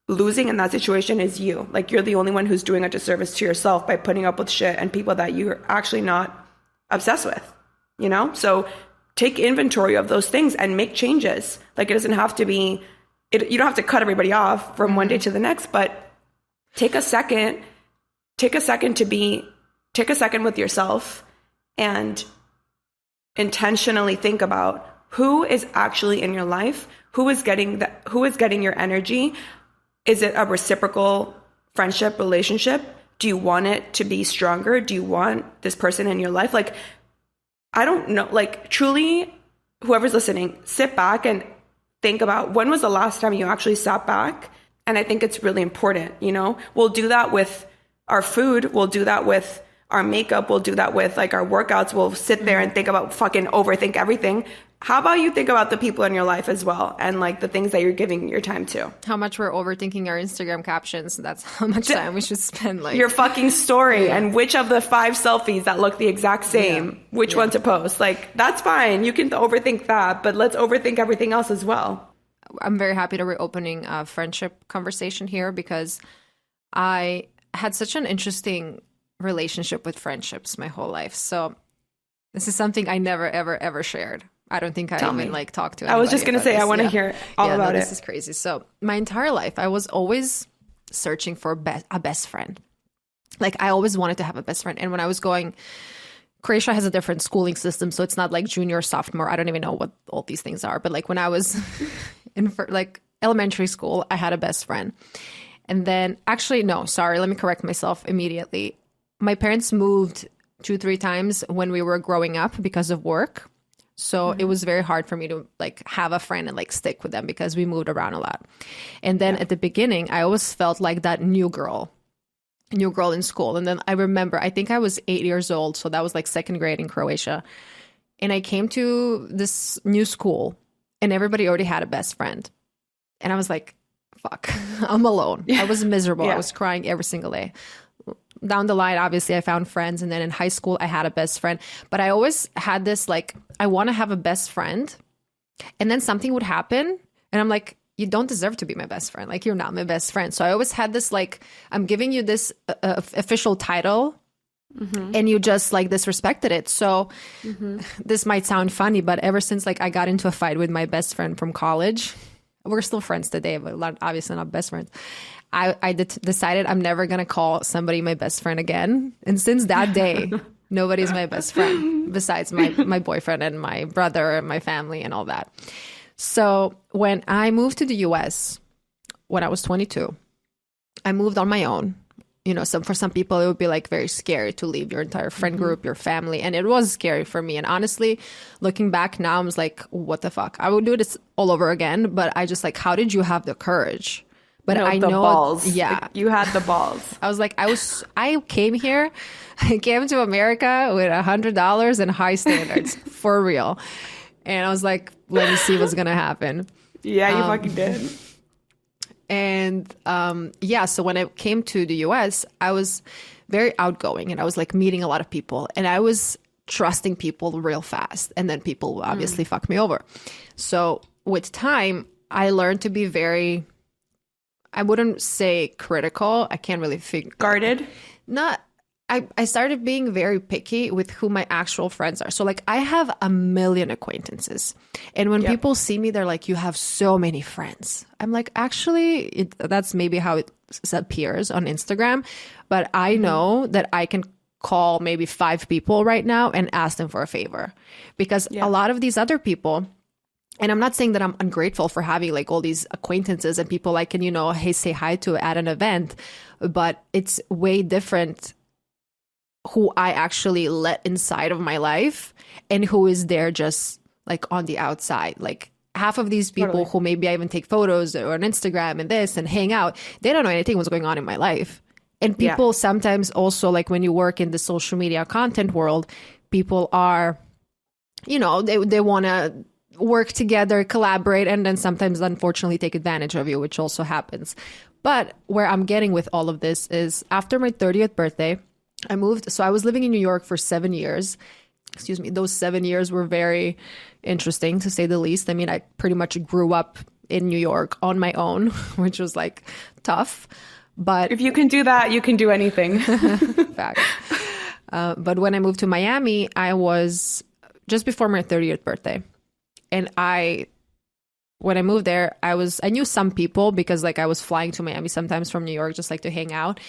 losing in that situation is you. Like, you're the only one who's doing a disservice to yourself by putting up with shit and people that you're actually not obsessed with, you know? So take inventory of those things and make changes. Like, it doesn't have to be, you don't have to cut everybody off from one day to the next, but take a second with yourself and intentionally think about who is actually in your life, who is getting your energy. Is it a reciprocal friendship, relationship? Do you want it to be stronger? Do you want this person in your life? Like, I don't know, like, truly, whoever's listening, sit back and think about, when was the last time you actually sat back? And I think it's really important, you know? We'll do that with our food. We'll do that with our makeup. We'll do that with like our workouts. We'll sit there and think about overthink everything. How about you think about the people in your life as well, and like the things that you're giving your time to? How much we're overthinking our Instagram captions. That's how much time we should spend. Like, your fucking story and which of the 5 selfies that look the exact same, which one to post. Like, that's fine. You can overthink that, but let's overthink everything else as well. I'm very happy to reopening a friendship conversation here, because I had such an interesting relationship with friendships my whole life. So this is something I never, ever, ever shared. I don't think I even like talked to anybody. I was just going to say, I want to hear all about it. This is crazy. So my entire life, I was always searching for a best friend. Like, I always wanted to have a best friend. And when I was going, Croatia has a different schooling system. So it's not like junior, sophomore. I don't even know what all these things are. But like, when I was in like elementary school, I had a best friend. And then actually, no, sorry, let me correct myself immediately. My parents moved 2-3 times when we were growing up because of work. So it was very hard for me to like have a friend and like stick with them because we moved around a lot. And then at the beginning, I always felt like that new girl in school. And then I remember, I think I was 8 years old. So that was like second grade in Croatia. And I came to this new school and everybody already had a best friend. And I was like, fuck, I'm alone. I was miserable. I was crying every single day. Down the line, obviously, I found friends. And then in high school, I had a best friend. But I always had this, like, I want to have a best friend. And then something would happen. And I'm like, you don't deserve to be my best friend. Like, you're not my best friend. So I always had this, like, I'm giving you this official title. And you just, like, disrespected it. So this might sound funny, but ever since, like, I got into a fight with my best friend from college, we're still friends today, but obviously not best friends. I decided I'm never going to call somebody my best friend again. And since that day, nobody's my best friend besides my boyfriend and my brother and my family and all that. So when I moved to the US, when I was 22, I moved on my own. You know, for some people, it would be like very scary to leave your entire friend group, your family. And it was scary for me. And honestly, looking back now, I was like, what the fuck? I would do this all over again. But I just like, how did you have the courage? But no, I the know, balls. yeah, Like, you had the balls. I was like, I came here, I came to America with $100 and high standards for real. And I was like, let me see what's going to happen. Yeah, you fucking did. And so when I came to the US, I was very outgoing and I was like meeting a lot of people and I was trusting people real fast. And then people will obviously fuck me over. So with time, I learned to be very, I wouldn't say critical. I can't really figure. Guarded? I started being very picky with who my actual friends are. So like I have a million acquaintances. And when people see me, they're like, you have so many friends. I'm like, actually, that's maybe how it appears on Instagram. But I know that I can call maybe 5 people right now and ask them for a favor. Because a lot of these other people, and I'm not saying that I'm ungrateful for having like all these acquaintances and people I can, say hi to at an event, but it's way different who I actually let inside of my life and who is there just like on the outside. Like half of these people who maybe I even take photos or on Instagram and this and hang out, they don't know anything what's going on in my life. And people sometimes also, like when you work in the social media content world, people are, they want to work together, collaborate, and then sometimes unfortunately take advantage of you, which also happens. But where I'm getting with all of this is after my 30th birthday, I moved. So I was living in New York for 7 years. Excuse me. Those 7 years were very interesting, to say the least. I mean, I pretty much grew up in New York on my own, which was like tough. But if you can do that, you can do anything. Fact. But when I moved to Miami, I was just before my 30th birthday. And when I moved there, I knew some people because like I was flying to Miami sometimes from New York just like to hang out.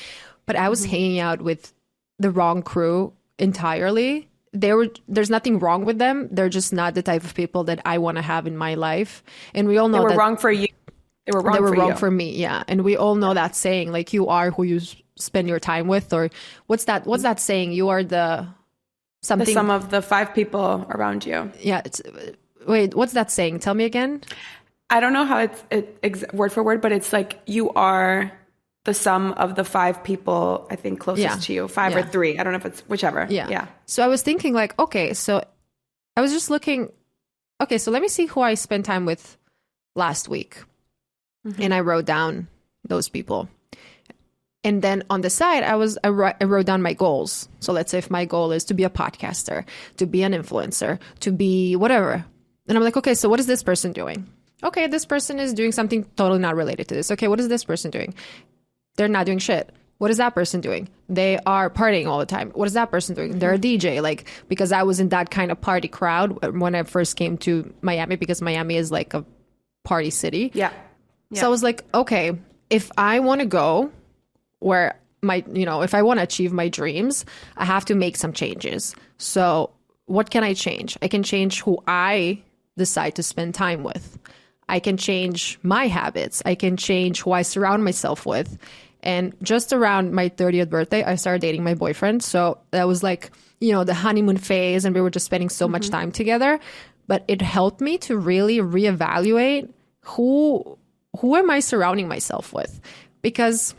But I was hanging out with the wrong crew entirely. There's nothing wrong with them. They're just not the type of people that I want to have in my life. And we all know they were wrong for you. They were wrong for me. Yeah. And we all know that saying, like, you are who you spend your time with, or what's that saying? You are the something. The sum of the 5 people around you. Yeah. Wait, what's that saying? Tell me again. I don't know how it's word for word, but it's like you are the sum of the 5 people, I think, closest to you, 5 or 3. I don't know if it's whichever. Yeah. So I was thinking like, okay, so I was just looking, okay, so let me see who I spent time with last week. And I wrote down those people. And then on the side, I wrote down my goals. So let's say if my goal is to be a podcaster, to be an influencer, to be whatever. And I'm like, okay, so what is this person doing? Okay, this person is doing something totally not related to this. Okay, what is this person doing? They're not doing shit. What is that person doing? They are partying all the time. What is that person doing? They're a DJ. Like, because I was in that kind of party crowd when I first came to Miami, because Miami is like a party city. Yeah. So I was like, okay, if I want to go where if I want to achieve my dreams, I have to make some changes. So what can I change? I can change who I decide to spend time with. I can change my habits. I can change who I surround myself with. And just around my 30th birthday, I started dating my boyfriend. So that was like, the honeymoon phase, and we were just spending so much time together. but it helped me to really reevaluate who am I surrounding myself with? Because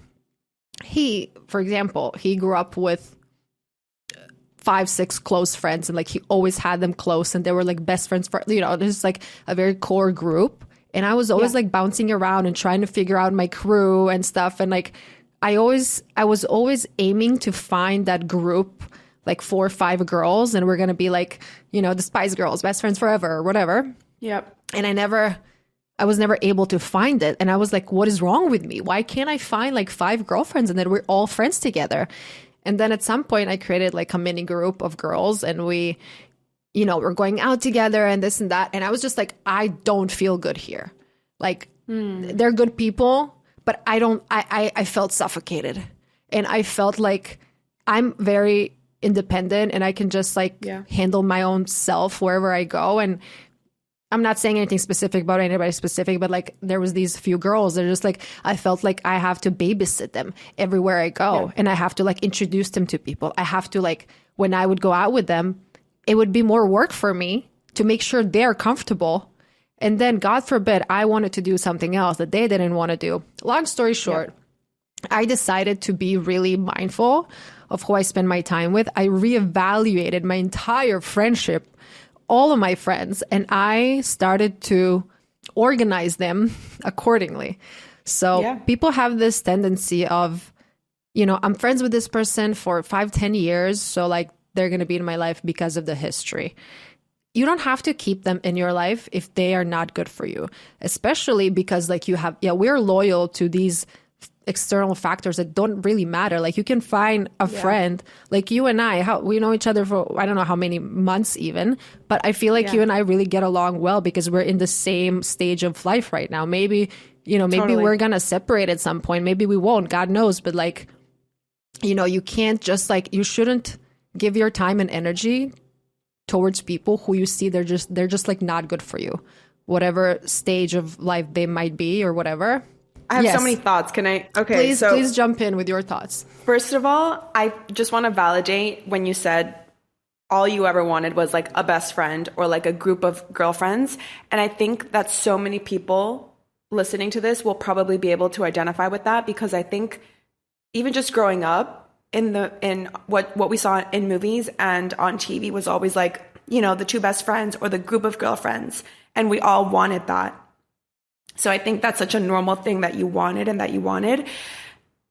for example, he grew up with 5, 6 close friends, and like he always had them close, and they were like best friends for, there's like a very core group. And I was always like bouncing around and trying to figure out my crew and stuff. And like, I was always aiming to find that group, like 4 or 5 girls, and we're going to be like, the Spice Girls, best friends forever or whatever. Yep. And I was never able to find it. And I was like, what is wrong with me? Why can't I find like 5 girlfriends and then we're all friends together? And then at some point I created like a mini group of girls, and we're going out together and this and that. And I was just like, I don't feel good here. Like they're good people, but I felt suffocated, and I felt like I'm very independent and I can just like handle my own self wherever I go. And I'm not saying anything specific about anybody specific, but like there was these few girls that are just like, I felt like I have to babysit them everywhere I go. And I have to like introduce them to people. I have to like, when I would go out with them, it would be more work for me to make sure they're comfortable. And then God forbid, I wanted to do something else that they didn't want to do. Long story short, I decided to be really mindful of who I spend my time with. I reevaluated my entire friendship, all of my friends, and I started to organize them accordingly. So people have this tendency of, I'm friends with this person for 5-10 years. So like they're going to be in my life because of the history. You don't have to keep them in your life if they are not good for you, especially because like we're loyal to these external factors that don't really matter. Like you can find a friend like you and I, we know each other for, I don't know how many months even, but I feel like you and I really get along well because we're in the same stage of life right now. Maybe, maybe we're going to separate at some point. Maybe we won't, God knows. But like, you can't just like, you shouldn't give your time and energy towards people who you see they're just like not good for you, whatever stage of life they might be or whatever. I have so many thoughts. Can I? Okay. Please jump in with your thoughts. First of all, I just want to validate when you said all you ever wanted was like a best friend or like a group of girlfriends. And I think that so many people listening to this will probably be able to identify with that, because I think even just growing up, in what we saw in movies and on TV was always like, the 2 best friends or the group of girlfriends. And we all wanted that. So I think that's such a normal thing that you wanted and that you wanted.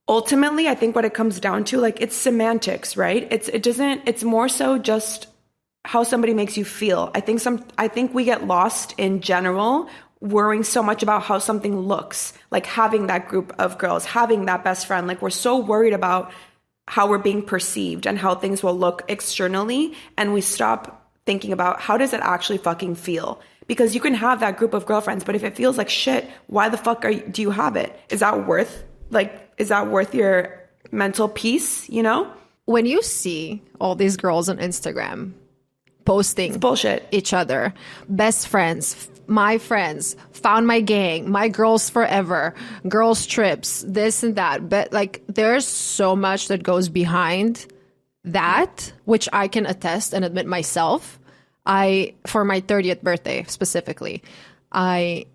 Ultimately, I think what it comes down to, like, it's semantics, right? It's more so just how somebody makes you feel. I think we get lost in general worrying so much about how something looks, like having that group of girls, having that best friend. Like we're so worried about how we're being perceived and how things will look externally. And we stop thinking about how does it actually fucking feel? Because you can have that group of girlfriends, but if it feels like shit, why the fuck do you have it? Is that worth your mental peace, When you see all these girls on Instagram posting bullshit, each other, best friends, my friends, found my gang, my girls forever, girls trips, this and that. But like, there's so much that goes behind that, which I can attest and admit myself. For my 30th birthday specifically, I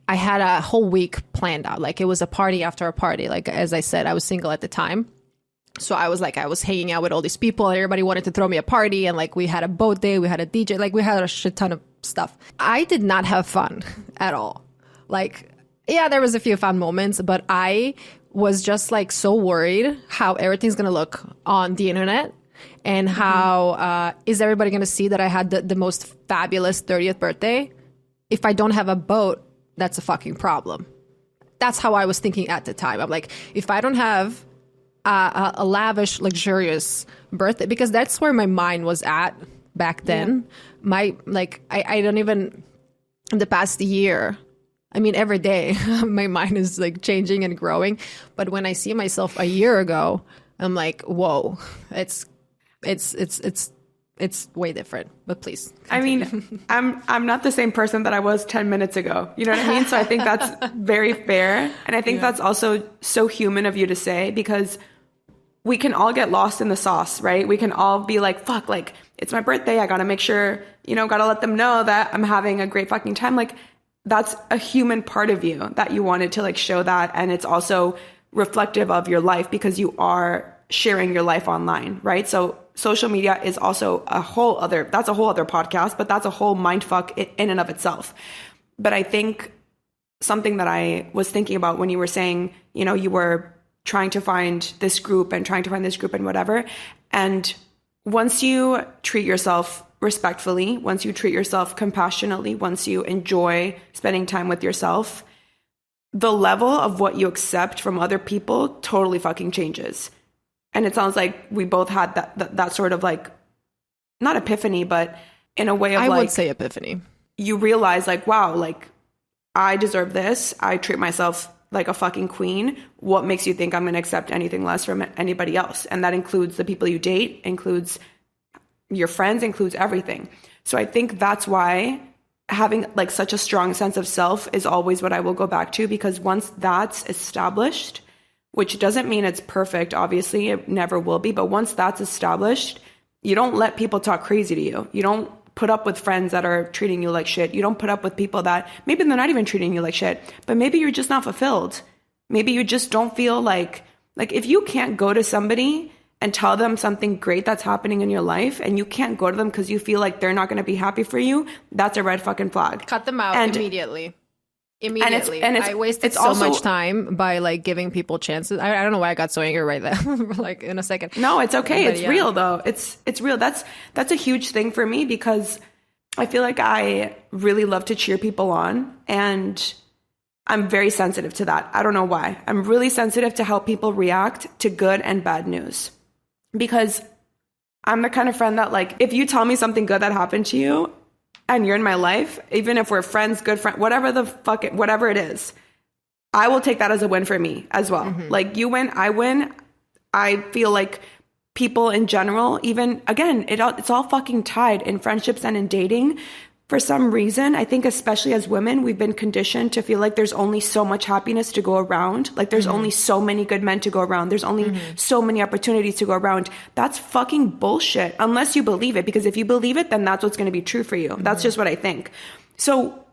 had a whole week planned out. Like it was a party after a party. Like, as I said, I was single at the time. So I was hanging out with all these people and everybody wanted to throw me a party. And like, we had a boat day, we had a DJ, like we had a shit ton of stuff. I did not have fun at all. Like, yeah, there was a few fun moments, but I was just like so worried how everything's going to look on the internet. And how is everybody going to see that I had the most fabulous 30th birthday? If I don't have a boat, that's a fucking problem. That's how I was thinking at the time. I'm like, if I don't have a lavish, luxurious birthday, because that's where my mind was at back then. I don't even, in the past year, I mean, every day, my mind is like changing and growing. But when I see myself a year ago, I'm like, whoa, it's way different. But please continue. I mean, I'm not the same person that I was 10 minutes ago. You know what I mean? So I think that's very fair. And I think that's also so human of you to say, because we can all get lost in the sauce, right? We can all be like, fuck, like, it's my birthday. I got to make sure, got to let them know that I'm having a great fucking time. Like, that's a human part of you that you wanted to like show that. And it's also reflective of your life because you are sharing your life online, right? So social media is also that's a whole other podcast, but that's a whole mind fuck in and of itself. But I think something that I was thinking about when you were saying, you were trying to find this group and whatever. And once you treat yourself respectfully, once you treat yourself compassionately, once you enjoy spending time with yourself, the level of what you accept from other people totally fucking changes. And it sounds like we both had that sort of like, not epiphany, but in a way of I would say epiphany. You realize like, wow, like I deserve this. I treat myself like a fucking queen. What makes you think I'm going to accept anything less from anybody else? And that includes the people you date, includes your friends, includes everything. So I think that's why having like such a strong sense of self is always what I will go back to, because once that's established, which doesn't mean it's perfect, obviously, it never will be, but once that's established, you don't let people talk crazy to you. You don't put up with friends that are treating you like shit. You don't put up with people that maybe they're not even treating you like shit, but maybe you're just not fulfilled. Maybe you just don't feel like if you can't go to somebody and tell them something great that's happening in your life and you can't go to them because you feel like they're not going to be happy for you, that's a red fucking flag. Cut them out immediately. And I wasted so much time by like giving people chances. I don't know why I got so angry right there, like in a second. No, it's okay. But it's real though. It's real. That's a huge thing for me because I feel like I really love to cheer people on, and I'm very sensitive to that. I don't know why. I'm really sensitive to how people react to good and bad news, because I'm the kind of friend that like, if you tell me something good that happened to you, and you're in my life, even if we're friends, good friend, whatever it is, I will take that as a win for me as well. Mm-hmm. Like you win, I win. I feel like people in general, even again, it's all fucking tied in friendships and in dating. For some reason, I think especially as women, we've been conditioned to feel like there's only so much happiness to go around. Like there's only so many good men to go around. There's only so many opportunities to go around. That's fucking bullshit unless you believe it, because if you believe it, then that's what's going to be true for you. That's just what I think. So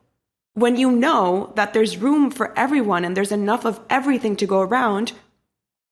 when you know that there's room for everyone and there's enough of everything to go around,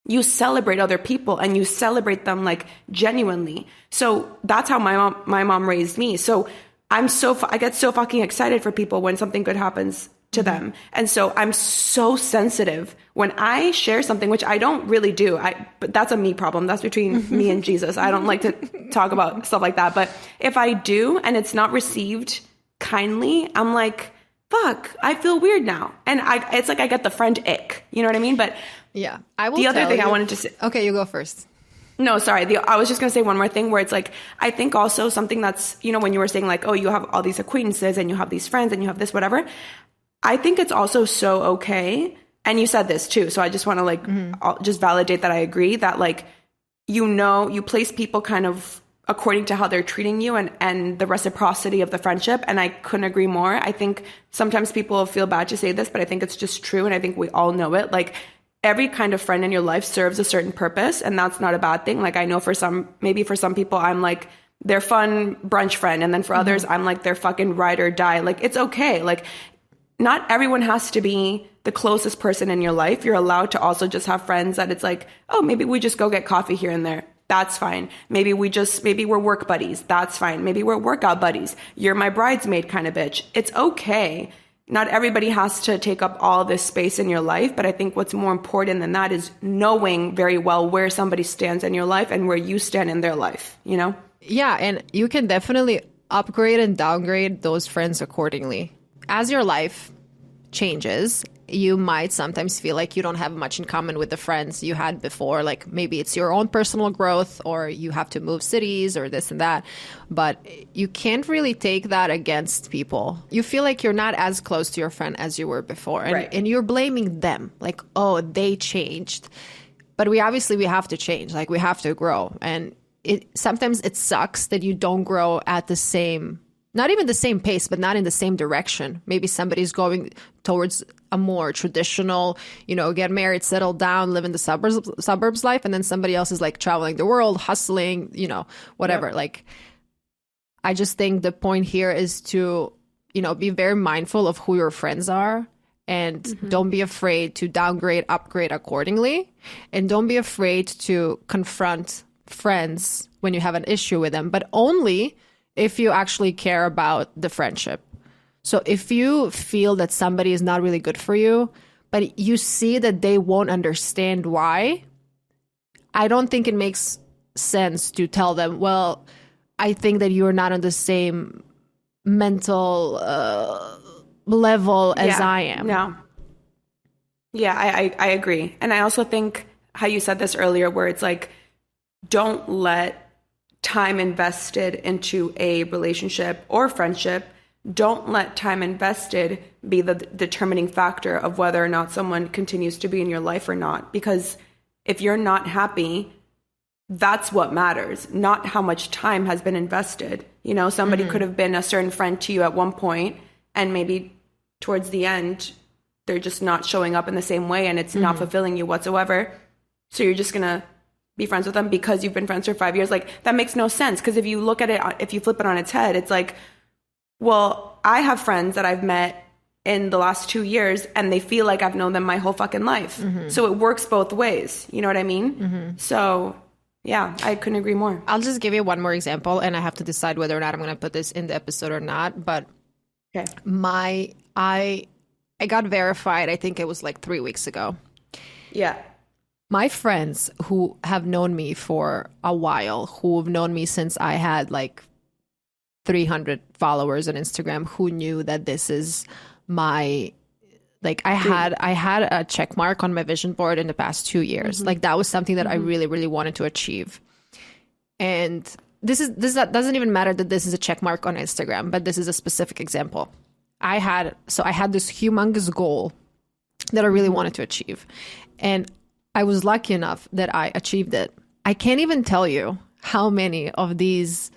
you celebrate other people and you celebrate them like genuinely. So that's how my mom raised me. So I get so fucking excited for people when something good happens to them. And so I'm so sensitive when I share something, which I don't really do. But that's a me problem. That's between me and Jesus. I don't like to talk about stuff like that. But if I do and it's not received kindly, I'm like, fuck, I feel weird now. And it's like I get the friend ick. You know what I mean? But yeah, I will. The other thing I wanted to say. Okay, you go first. No, sorry. I was just going to say one more thing where it's like, I think also something that's, when you were saying like, oh, you have all these acquaintances and you have these friends and you have this, whatever. I think it's also so okay. And you said this too. So I just want to like, just validate that I agree that like, you place people kind of according to how they're treating you and the reciprocity of the friendship. And I couldn't agree more. I think sometimes people feel bad to say this, but I think it's just true. And I think we all know it. Like, every kind of friend in your life serves a certain purpose, and that's not a bad thing. Like I know for some people, I'm like their fun brunch friend. And then for others, I'm like their fucking ride or die. Like it's okay. Like not everyone has to be the closest person in your life. You're allowed to also just have friends that it's like, oh, maybe we just go get coffee here and there. That's fine. Maybe we're work buddies. That's fine. Maybe we're workout buddies. You're my bridesmaid kind of bitch. It's okay. Not everybody has to take up all this space in your life, but I think what's more important than that is knowing very well where somebody stands in your life and where you stand in their life, Yeah, and you can definitely upgrade and downgrade those friends accordingly. As your life changes, you might sometimes feel like you don't have much in common with the friends you had before. Like maybe it's your own personal growth or you have to move cities or this and that. But you can't really take that against people. You feel like you're not as close to your friend as you were before. And you're blaming them. Like, oh, they changed. But we have to change. Like we have to grow. And sometimes it sucks that you don't grow at the same not even the same pace, but not in the same direction. Maybe somebody's going towards a more traditional, get married, settle down, live in the suburbs life. And then somebody else is like traveling the world, hustling, whatever. Yep. Like, I just think the point here is to, be very mindful of who your friends are, and don't be afraid to downgrade, upgrade accordingly. And don't be afraid to confront friends when you have an issue with them, but only if you actually care about the friendship. So if you feel that somebody is not really good for you, but you see that they won't understand why, I don't think it makes sense to tell them, well, I think that you're not on the same mental level as I am. No. Yeah, I agree. And I also think how you said this earlier, where it's like, don't let time invested into a relationship or friendship, don't let time invested be the determining factor of whether or not someone continues to be in your life or not. Because if you're not happy, that's what matters, not how much time has been invested. Somebody could have been a certain friend to you at one point, and maybe towards the end, they're just not showing up in the same way, and it's not fulfilling you whatsoever. So you're just going to be friends with them because you've been friends for 5 years. Like, that makes no sense. Because if you look at it, if you flip it on its head, it's like, well, I have friends that I've met in the last 2 years, and they feel like I've known them my whole fucking life. So it works both ways. You know what I mean? So yeah, I couldn't agree more. I'll just give you one more example, and I have to decide whether or not I'm going to put this in the episode or not. But okay, I got verified, I think it was like 3 weeks ago. Yeah. My friends who have known me for a while, who have known me since I had like 300 followers on Instagram, who knew that this is my, like, I had a check mark on my vision board in the past 2 years. Like, that was something that I really, really wanted to achieve. And this doesn't even matter that this is a check mark on Instagram, but this is a specific example. I had this humongous goal that I really wanted to achieve. And I was lucky enough that I achieved it. I can't even tell you how many of these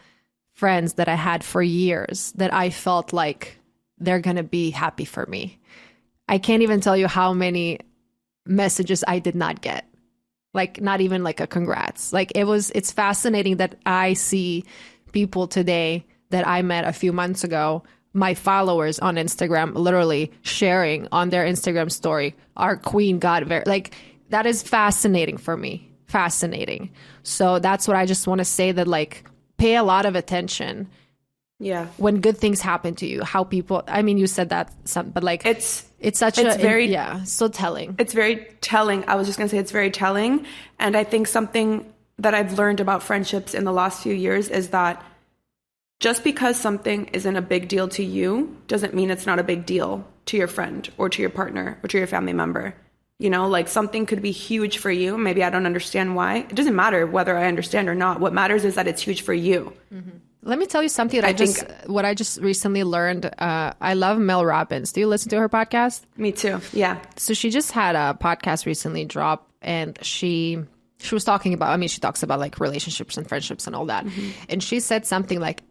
friends that I had for years that I felt like they're going to be happy for me. I can't even tell you how many messages I did not get. Like, not even like a congrats. Like, it's fascinating that I see people today that I met a few months ago, my followers on Instagram, literally sharing on their Instagram story, our queen got very, like, that is fascinating for me. Fascinating. So that's what I just want to say, that like, pay a lot of attention. Yeah. When good things happen to you, how people, I mean, you said that, but like, it's so telling. It's very telling. I was just going to say it's very telling. And I think something that I've learned about friendships in the last few years is that just because something isn't a big deal to you doesn't mean it's not a big deal to your friend or to your partner or to your family member. Like, something could be huge for you. Maybe I don't understand why. It doesn't matter whether I understand or not. What matters is that it's huge for you. Let me tell you something that what I just recently learned. I love Mel Robbins. Do you listen to her podcast? Me too. Yeah. So she just had a podcast recently drop, and she was talking about, I mean, she talks about like relationships and friendships and all that. And she said something like,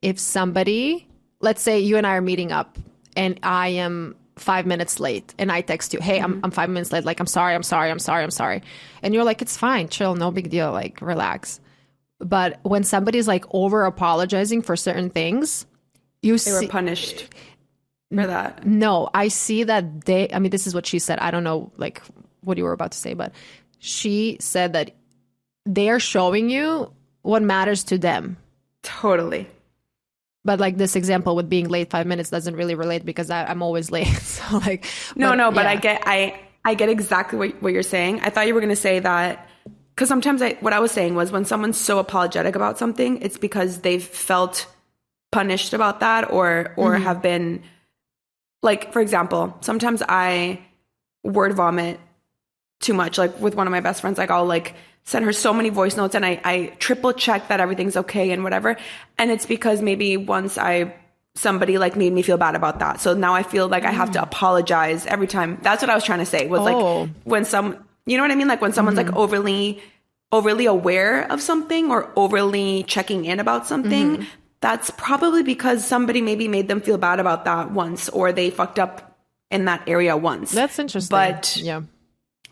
if somebody, let's say you and I are meeting up and I am 5 minutes late and I text you, hey, I'm 5 minutes late. Like, I'm sorry. And you're like, it's fine, chill, no big deal, like, relax. But when somebody's like over apologizing for certain things, they were punished for that. No, I see that this is what she said. I don't know like what you were about to say, but she said that they are showing you what matters to them. Totally. But like this example with being late 5 minutes doesn't really relate because I'm always late. So like, but yeah. I get exactly what you're saying. I thought you were going to say that, because sometimes what I was saying was when someone's so apologetic about something, it's because they've felt punished about that or have been, like, for example, sometimes I word vomit too much. Like with one of my best friends, like I'll like send her so many voice notes and I triple check that everything's okay and whatever. And it's because maybe once somebody like made me feel bad about that. So now I feel like I have to apologize every time. That's what I was trying to say was like when you know what I mean? Like when someone's like overly aware of something or overly checking in about something, that's probably because somebody maybe made them feel bad about that once, or they fucked up in that area once. That's interesting. But yeah.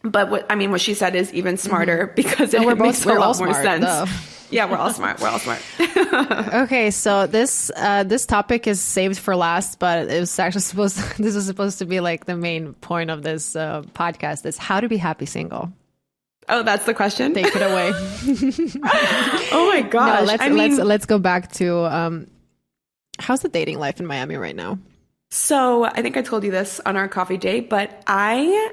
But what she said is even smarter because it makes a we're all lot more smart, sense. though. Yeah, we're all smart. We're all smart. Okay, so this topic is saved for last, but it was actually this was supposed to be like the main point of this podcast is how to be happy single. Oh, that's the question? Take it away. Oh my gosh. No, let's go back to how's the dating life in Miami right now? So I think I told you this on our coffee date, but I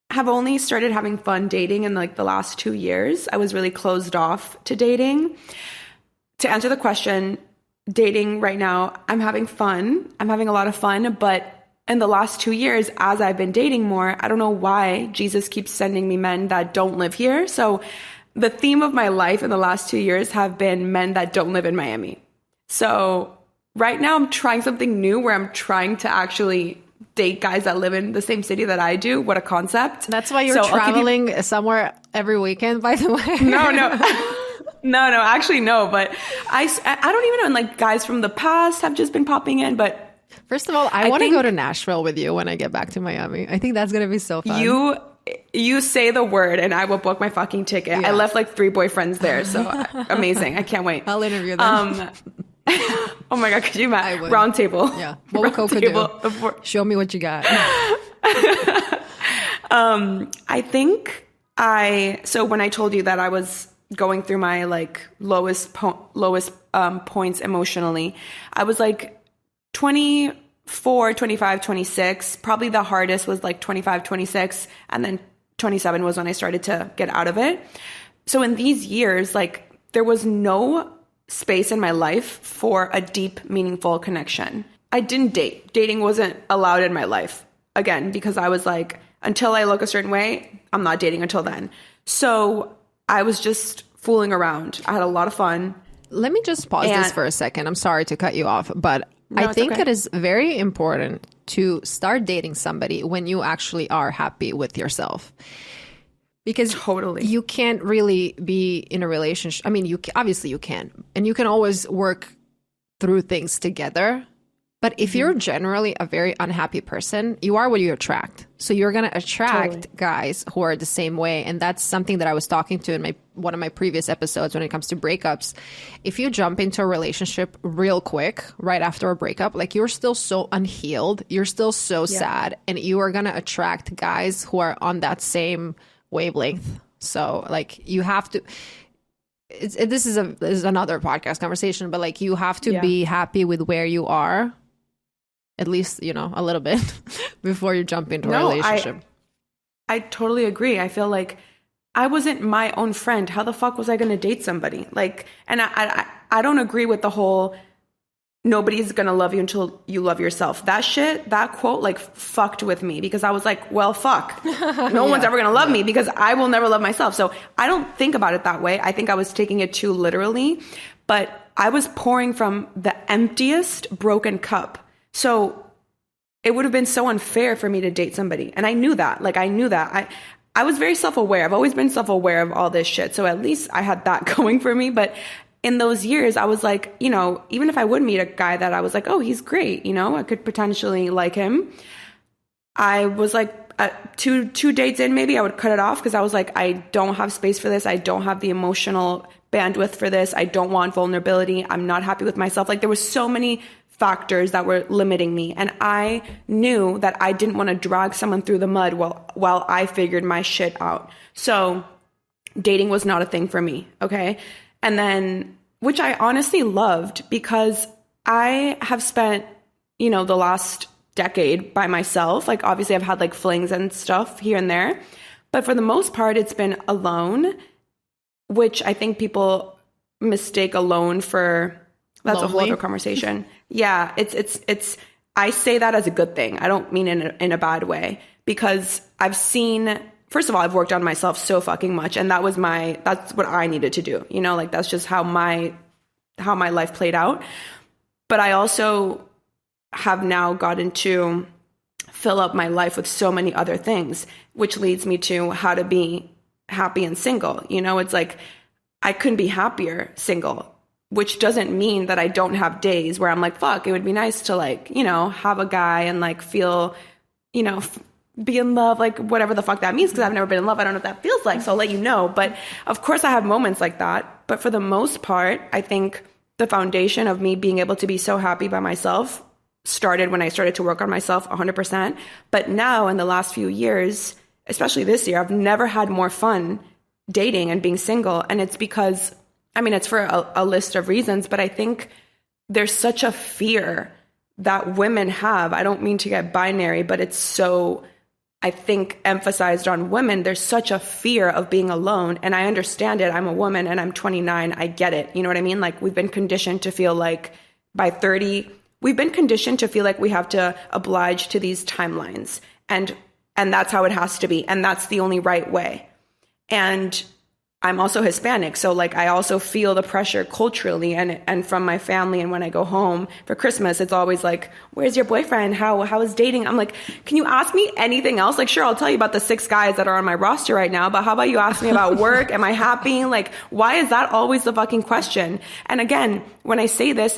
have only started having fun dating in like the last 2 years. I was really closed off to dating. To answer the question, dating right now, I'm having fun. I'm having a lot of fun, but in the last 2 years, as I've been dating more, I don't know why Jesus keeps sending me men that don't live here. So the theme of my life in the last 2 years have been men that don't live in Miami. So right now I'm trying something new where I'm trying to actually date guys that live in the same city that I do. What a concept. That's why you're traveling somewhere every weekend, by the way. No. No, actually no. But I don't even know. And like guys from the past have just been popping in. But first of all, I want to go to Nashville with you when I get back to Miami. I think that's going to be so fun. You say the word and I will book my fucking ticket. Yeah. I left like 3 boyfriends there. So amazing. I can't wait. I'll interview them. Oh my God, could you imagine? Round table. Yeah. What would Coco do? Show me what you got. I think so when I told you that I was going through my like lowest points emotionally, I was like 24, 25, 26. Probably the hardest was like 25, 26. And then 27 was when I started to get out of it. So in these years, like there was no space in my life for a deep, meaningful connection. I didn't date. Dating wasn't allowed in my life. Again, because I was like, until I look a certain way, I'm not dating until then. So I was just fooling around. I had a lot of fun. Let me just pause this for a second. I'm sorry to cut you off, but I think it is very important to start dating somebody when you actually are happy with yourself. Because totally, you can't really be in a relationship. I mean, obviously you can, and you can always work through things together. But if you're generally a very unhappy person, you are what you attract. So you're going to attract guys who are the same way. And that's something that I was talking to in one of my previous episodes when it comes to breakups. If you jump into a relationship real quick, right after a breakup, like you're still so unhealed, you're still so sad, and you are going to attract guys who are on that same wavelength. So like you have to, this is another podcast conversation, but like you have to be happy with where you are, at least, a little bit before you jump into a relationship. I totally agree. I feel like I wasn't my own friend. How the fuck was I going to date somebody? Like, and I don't agree with the whole nobody's going to love you until you love yourself. That quote like fucked with me because I was like, well, fuck. No one's ever going to love me because I will never love myself. So I don't think about it that way. I think I was taking it too literally, but I was pouring from the emptiest broken cup. So it would have been so unfair for me to date somebody. And I knew that. Like, I knew that. I was very self-aware. I've always been self-aware of all this shit. So at least I had that going for me. But in those years, I was like, even if I would meet a guy that I was like, oh, he's great, I could potentially like him. I was like, two dates in, maybe I would cut it off because I was like, I don't have space for this. I don't have the emotional bandwidth for this. I don't want vulnerability. I'm not happy with myself. Like there were so many factors that were limiting me. And I knew that I didn't want to drag someone through the mud while I figured my shit out. So dating was not a thing for me. Okay. And then, which I honestly loved because I have spent, the last decade by myself. Like obviously I've had like flings and stuff here and there, but for the most part, it's been alone, which I think people mistake alone for, that's lonely. A whole other conversation. Yeah. It's, I say that as a good thing. I don't mean in a bad way because I've seen, first of all, I've worked on myself so fucking much. And that's what I needed to do. Like that's just how my life played out. But I also have now gotten to fill up my life with so many other things, which leads me to how to be happy and single. It's like, I couldn't be happier single which doesn't mean that I don't have days where I'm like, fuck, it would be nice to like, you know, have a guy and like feel, you know, be in love, like whatever the fuck that means, because I've never been in love. I don't know what that feels like, so I'll let you know. But of course I have moments like that. But for the most part, I think the foundation of me being able to be so happy by myself started when I started to work on myself 100%. But now in the last few years, especially this year, I've never had more fun dating and being single. And it's because, I mean, it's for a list of reasons, but I think there's such a fear that women have. I don't mean to get binary, but it's so, I think, emphasized on women. There's such a fear of being alone. And I understand it. I'm a woman and I'm 29. I get it. You know what I mean? Like, we've been conditioned to feel like by 30, we've been conditioned to feel like we have to oblige to these timelines. And that's how it has to be. And that's the only right way. And I'm also Hispanic. So like, I also feel the pressure culturally and from my family. And when I go home for Christmas, it's always like, where's your boyfriend? How is dating? I'm like, can you ask me anything else? Like, sure, I'll tell you about the 6 guys that are on my roster right now, but how about you ask me about work? Am I happy? Like, why is that always the fucking question? And again, when I say this,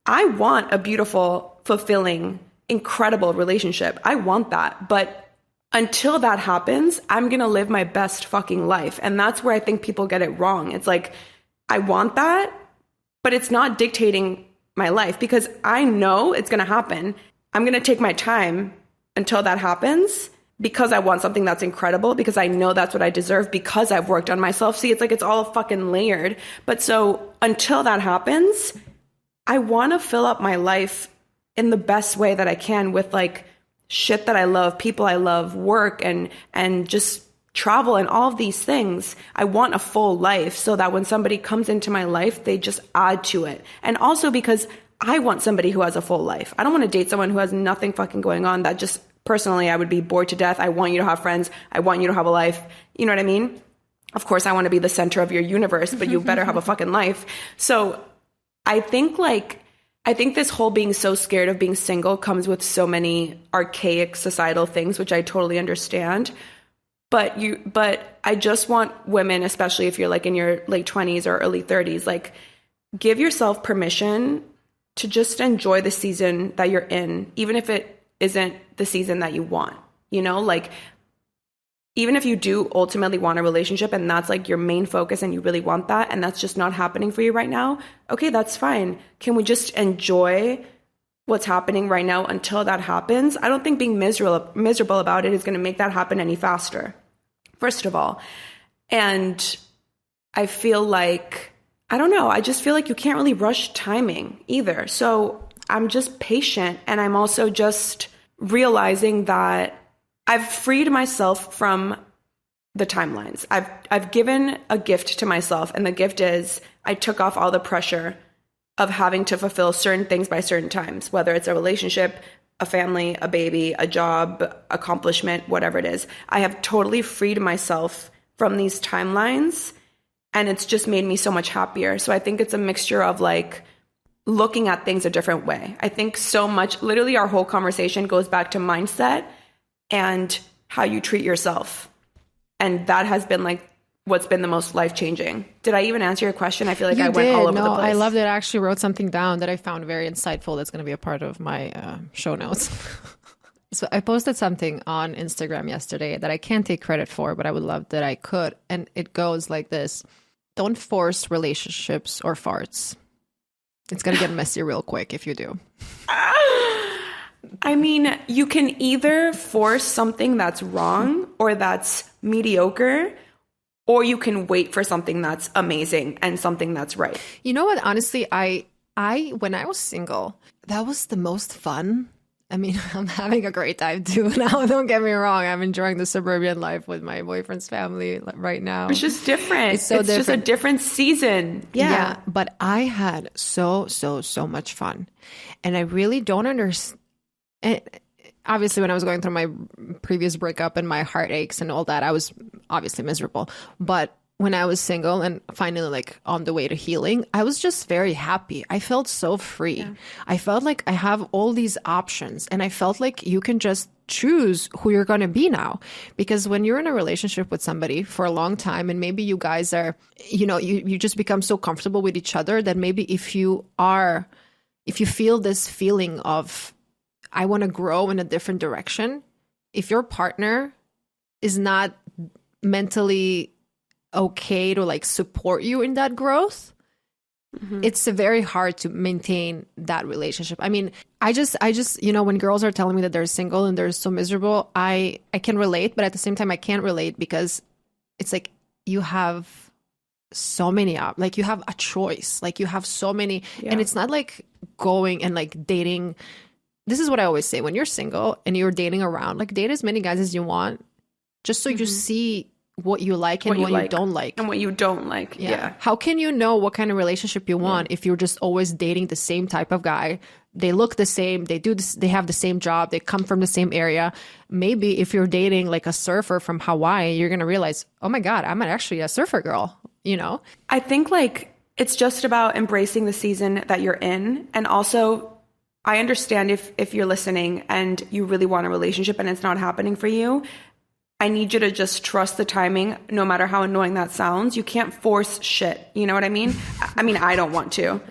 I want a beautiful, fulfilling, incredible relationship. I want that. But until that happens, I'm going to live my best fucking life. And that's where I think people get it wrong. It's like, I want that, but it's not dictating my life because I know it's going to happen. I'm going to take my time until that happens because I want something that's incredible, because I know that's what I deserve, because I've worked on myself. See, it's like, it's all fucking layered. But so until that happens, I want to fill up my life in the best way that I can with like shit that I love, people I love, work, and just travel and all of these things. I want a full life so that when somebody comes into my life, they just add to it. And also because I want somebody who has a full life. I don't want to date someone who has nothing fucking going on. That just, personally, I would be bored to death. I want you to have friends. I want you to have a life. You know what I mean? Of course, I want to be the center of your universe, but you better have a fucking life. So I think this whole being so scared of being single comes with so many archaic societal things, which I totally understand. But I just want women, especially if you're like in your late 20s or early 30s, like, give yourself permission to just enjoy the season that you're in, even if it isn't the season that you want, you know, like, even if you do ultimately want a relationship and that's like your main focus and you really want that and that's just not happening for you right now, okay, that's fine. Can we just enjoy what's happening right now until that happens? I don't think being miserable about it is going to make that happen any faster, first of all. And I feel like, I don't know, I just feel like you can't really rush timing either. So I'm just patient, and I'm also just realizing that I've freed myself from the timelines. I've given a gift to myself, and the gift is I took off all the pressure of having to fulfill certain things by certain times, whether it's a relationship, a family, a baby, a job, accomplishment, whatever it is. I have totally freed myself from these timelines, and it's just made me so much happier. So I think it's a mixture of like looking at things a different way. I think so much, literally our whole conversation goes back to mindset and how you treat yourself. And that has been like what's been the most life-changing. Did I even answer your question? I feel like I went all over the place. I loved it. I actually wrote something down that I found very insightful that's going to be a part of my show notes. So I posted something on Instagram yesterday that I can't take credit for, but I would love that I could. And it goes like this: don't force relationships or farts. It's going to get messy real quick if you do. I mean, you can either force something that's wrong or that's mediocre, or you can wait for something that's amazing and something that's right. You know what? Honestly, I when I was single, that was the most fun. I mean, I'm having a great time too now. Don't get me wrong. I'm enjoying the suburban life with my boyfriend's family right now. It's just different. It's just a different season. Yeah. But I had so much fun. And I really don't understand. Obviously, when I was going through my previous breakup and my heartaches and all that, I was obviously miserable. But when I was single and finally like on the way to healing, I was just very happy. I felt so free. Yeah. I felt like I have all these options, and I felt like you can just choose who you're going to be now. Because when you're in a relationship with somebody for a long time, and maybe you guys are, you just become so comfortable with each other that maybe if you feel this feeling of, I want to grow in a different direction, if your partner is not mentally okay to like support you in that growth, it's very hard to maintain that relationship. I mean, I just when girls are telling me that they're single and they're so miserable, I can relate, but at the same time I can't relate, because it's like you have so many like you have a choice, like you have so many, and it's not like going and like dating. This is what I always say: when you're single and you're dating around, like date as many guys as you want, just so you see what you like and what you don't like. And what you don't like. Yeah. How can you know what kind of relationship you want if you're just always dating the same type of guy? They look the same. They do this. They have the same job. They come from the same area. Maybe if you're dating like a surfer from Hawaii, you're going to realize, oh my God, I'm actually a surfer girl, I think like it's just about embracing the season that you're in. And also, I understand if you're listening and you really want a relationship and it's not happening for you, I need you to just trust the timing, no matter how annoying that sounds. You can't force shit. You know what I mean? I mean, I don't want to.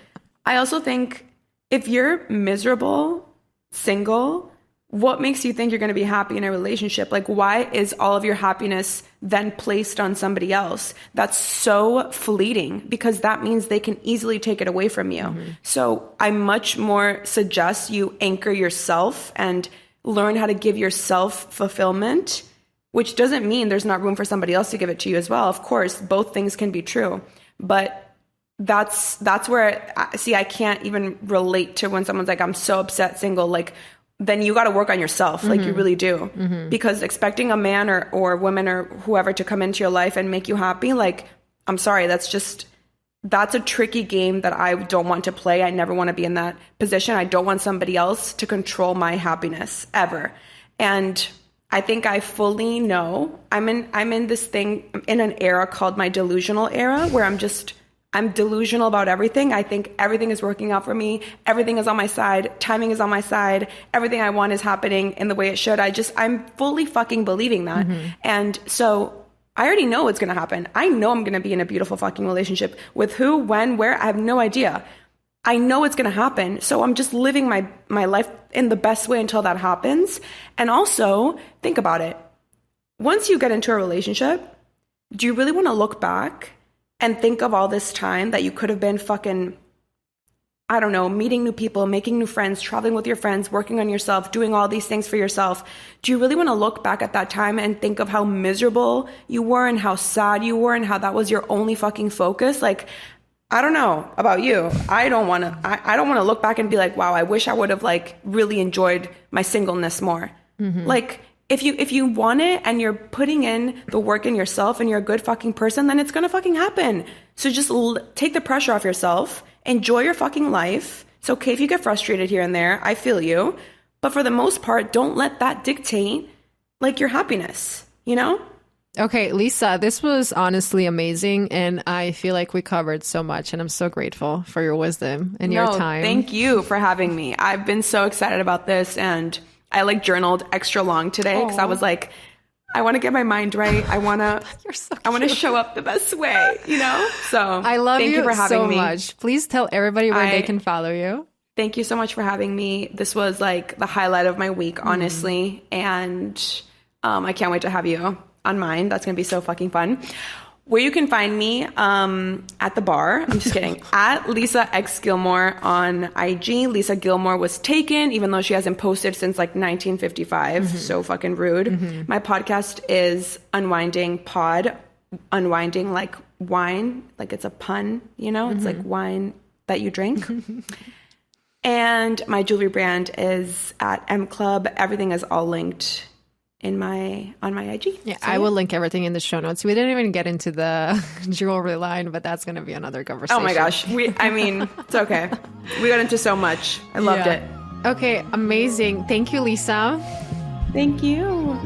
I also think if you're miserable, single, what makes you think you're going to be happy in a relationship? Like, why is all of your happiness then placed on somebody else? That's so fleeting, because that means they can easily take it away from you. So I much more suggest you anchor yourself and learn how to give yourself fulfillment, which doesn't mean there's not room for somebody else to give it to you as well. Of course, both things can be true. But that's where, I can't even relate to when someone's like, I'm so upset single. Like, then you got to work on yourself. Like, you really do. Because expecting a man or woman or whoever to come into your life and make you happy, like, I'm sorry, that's a tricky game that I don't want to play. I never want to be in that position. I don't want somebody else to control my happiness ever. And I think I fully know I'm in this thing, in an era called my delusional era, where I'm delusional about everything. I think everything is working out for me. Everything is on my side. Timing is on my side. Everything I want is happening in the way it should. I'm fully fucking believing that. And so I already know it's going to happen. I know I'm going to be in a beautiful fucking relationship. With who, when, where, I have no idea. I know it's going to happen. So I'm just living my life in the best way until that happens. And also, think about it. Once you get into a relationship, do you really want to look back and think of all this time that you could have been fucking, I don't know, meeting new people, making new friends, traveling with your friends, working on yourself, doing all these things for yourself? Do you really want to look back at that time and think of how miserable you were and how sad you were and how that was your only fucking focus? Like, I don't know about you. I don't want to look back and be like, wow, I wish I would have like really enjoyed my singleness more. Like, if you want it and you're putting in the work in yourself and you're a good fucking person, then it's going to fucking happen. So just take the pressure off yourself. Enjoy your fucking life. It's okay if you get frustrated here and there. I feel you. But for the most part, don't let that dictate like your happiness, Okay, Lisa, this was honestly amazing, and I feel like we covered so much, and I'm so grateful for your wisdom and your time. Thank you for having me. I've been so excited about this, and I like journaled extra long today because I was like, I want to get my mind right. I want to show up the best way, So I love thank you for having me so much. Please tell everybody where they can follow you. Thank you so much for having me. This was like the highlight of my week, honestly. And I can't wait to have you on mine. That's going to be so fucking fun. Where you can find me at the bar. I'm just kidding. At Lisa X Gilmore on IG. Lisa Gilmore was taken, even though she hasn't posted since like 1955. So fucking rude. My podcast is Unwinding Pod. Unwinding like wine, like it's a pun, It's like wine that you drink. And my jewelry brand is at Emme Club. Everything is all linked on my IG. Yeah, so, I will link everything in the show notes. We didn't even get into the jewelry line, but that's going to be another conversation. Oh my gosh. It's okay. We got into so much. I loved it. Okay, amazing. Thank you, Lisa. Thank you.